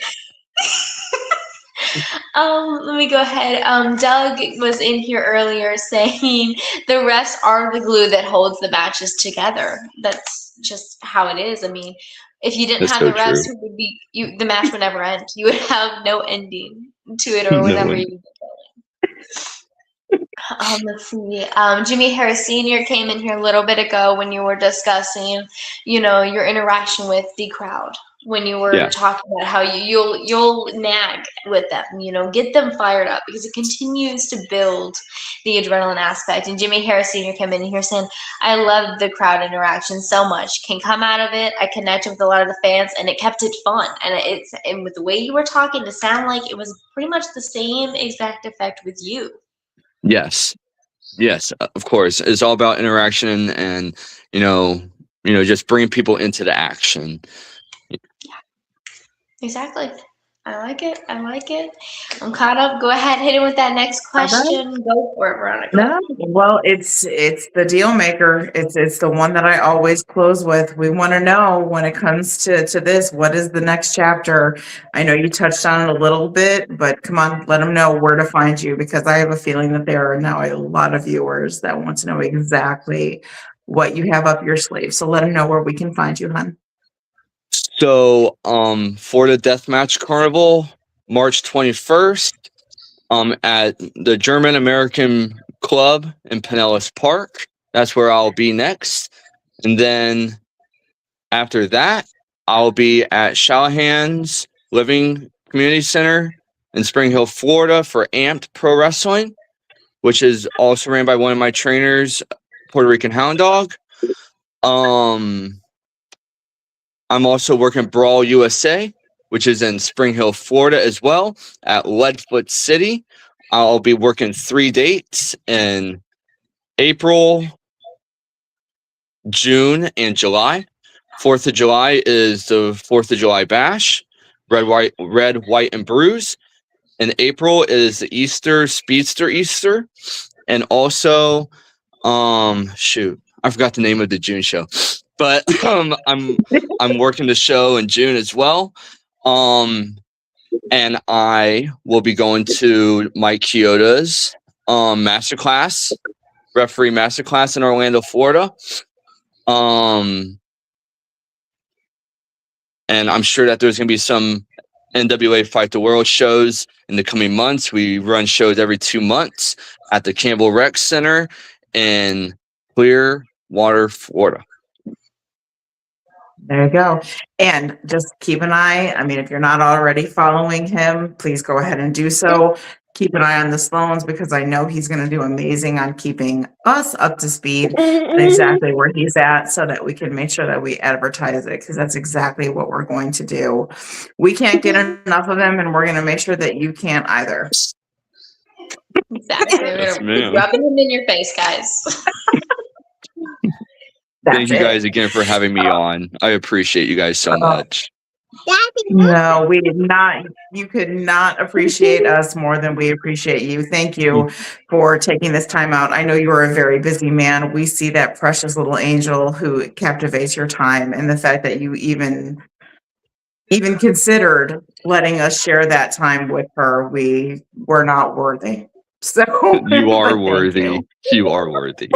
Let me go ahead. Doug was in here earlier saying the refs are the glue that holds the matches together. That's just how it is. I mean, if you didn't have the refs, it would be the match would never end. You would have no ending to it or whatever you let's see. Jimmy Harris Sr. came in here a little bit ago when you were discussing, your interaction with the crowd. When you were talking about how you'll nag with them, get them fired up because it continues to build the adrenaline aspect. And Jimmy Harris Sr. came in here saying, I love the crowd interaction so much. Can come out of it. I connected with a lot of the fans and it kept it fun. And with the way you were talking, to sound like it was pretty much the same exact effect with you. Yes, of course. It's all about interaction and, just bringing people into the action. Exactly. I like it. I'm caught up. Go ahead, hit it with that next question. Go for it, Veronica. No, well, it's the deal maker. It's the one that I always close with. We want to know when it comes to this, what is the next chapter? I know you touched on it a little bit, but come on, let them know where to find you, because I have a feeling that there are now a lot of viewers that want to know exactly what you have up your sleeve. So let them know where we can find you, hon. So, for the Deathmatch Carnival, March 21st, at the German American Club in Pinellas Park. That's where I'll be next. And then after that, I'll be at Shalahan's Living Community Center in Spring Hill, Florida for Amped Pro Wrestling, which is also ran by one of my trainers, Puerto Rican Hound Dog. I'm also working at Brawl USA, which is in Spring Hill, Florida as well, at Leadfoot City. I'll be working 3 dates in April, June, and July. 4th of July is the 4th of July Bash, red, white, and bruise. In April is the Easter, Speedster Easter. And also, I forgot the name of the June show. But I'm working the show in June as well. And I will be going to Mike Chioda's masterclass, referee masterclass in Orlando, Florida. And I'm sure that there's going to be some NWA Fight the World shows in the coming months. We run shows every 2 months at the Campbell Rec Center in Clear Water, Florida. There you go. And just keep an eye. I mean, if you're not already following him, please go ahead and do so. Keep an eye on the Sloanes because I know he's going to do amazing on keeping us up to speed and exactly where he's at so that we can make sure that we advertise it because that's exactly what we're going to do. We can't get enough of him and we're going to make sure that you can't either. Exactly. We're Yes, gonna be ma'am. rubbing him in your face, guys. Thank you guys again for having me on. I appreciate you guys so much. No, we did not. You could not appreciate us more than we appreciate you. Thank you for taking this time out. I know you are a very busy man. We see that precious little angel who captivates your time and the fact that you even considered letting us share that time with her. We were not worthy. So You are thank worthy. You are worthy.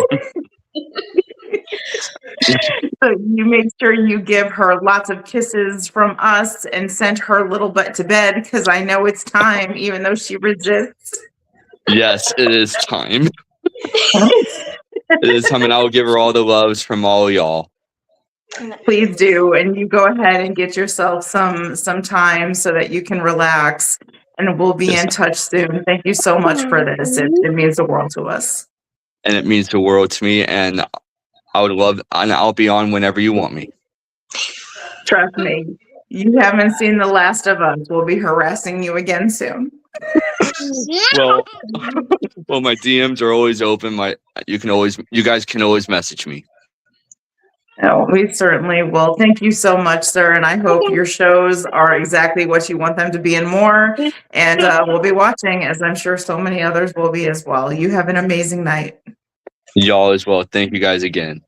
So you make sure you give her lots of kisses from us and send her little butt to bed because I know it's time, even though she resists. Yes, it is time. It is time, and I will give her all the loves from all y'all. Please do, and you go ahead and get yourself some time so that you can relax. And we'll be in touch soon. Thank you so much for this. It means the world to us. And it means the world to me, and I would love, and I'll be on whenever you want me. Trust me, you haven't seen the last of us. We'll be harassing you again soon. Well, my DMs are always open. You guys can always message me. No, we certainly will. Thank you so much, sir. And I hope your shows are exactly what you want them to be and more. And we'll be watching, as I'm sure so many others will be as well. You have an amazing night. Y'all as well. Thank you guys again.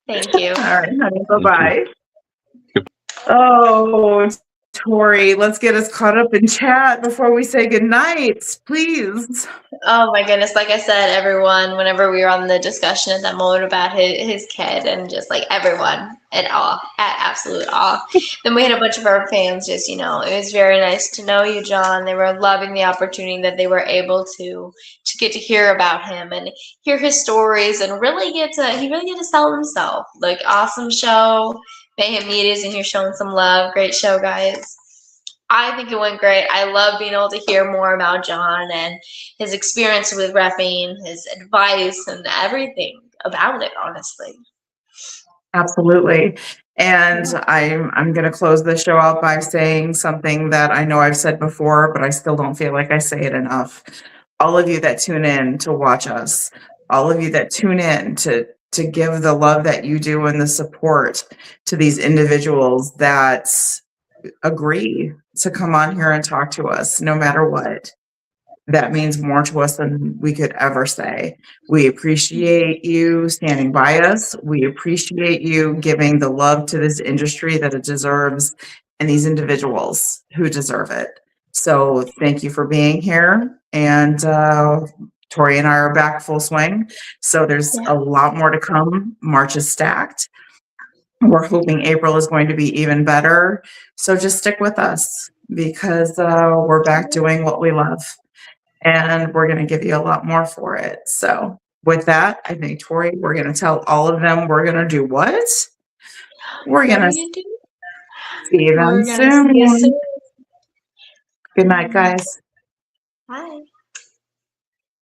Thank you. All right, honey. Bye-bye. Oh, Tori, let's get us caught up in chat before we say goodnight, please. Oh my goodness. Like I said, everyone, whenever we were on the discussion at that moment about his kid and just like everyone at absolute awe. Then we had a bunch of our fans just, it was very nice to know you, John. They were loving the opportunity that they were able to get to hear about him and hear his stories and he really get to sell himself. Like awesome show. Mayhem Media's in here showing some love. Great show, guys. I think it went great. I love being able to hear more about John and his experience with reffing, his advice, and everything about it, honestly. Absolutely. And I'm going to close the show out by saying something that I know I've said before, but I still don't feel like I say it enough. All of you that tune in to watch us, all of you that tune in to give the love that you do and the support to these individuals that agree to come on here and talk to us no matter what. That means more to us than we could ever say. We appreciate you standing by us. We appreciate you giving the love to this industry that it deserves and these individuals who deserve it. So thank you for being here. And Tori and I are back full swing. So there's a lot more to come. March is stacked. We're hoping April is going to be even better. So just stick with us because we're back doing what we love. And we're going to give you a lot more for it. So with that, I think, Tori, we're going to tell all of them we're going to do what? We're going to see them soon. Good night, guys. Bye.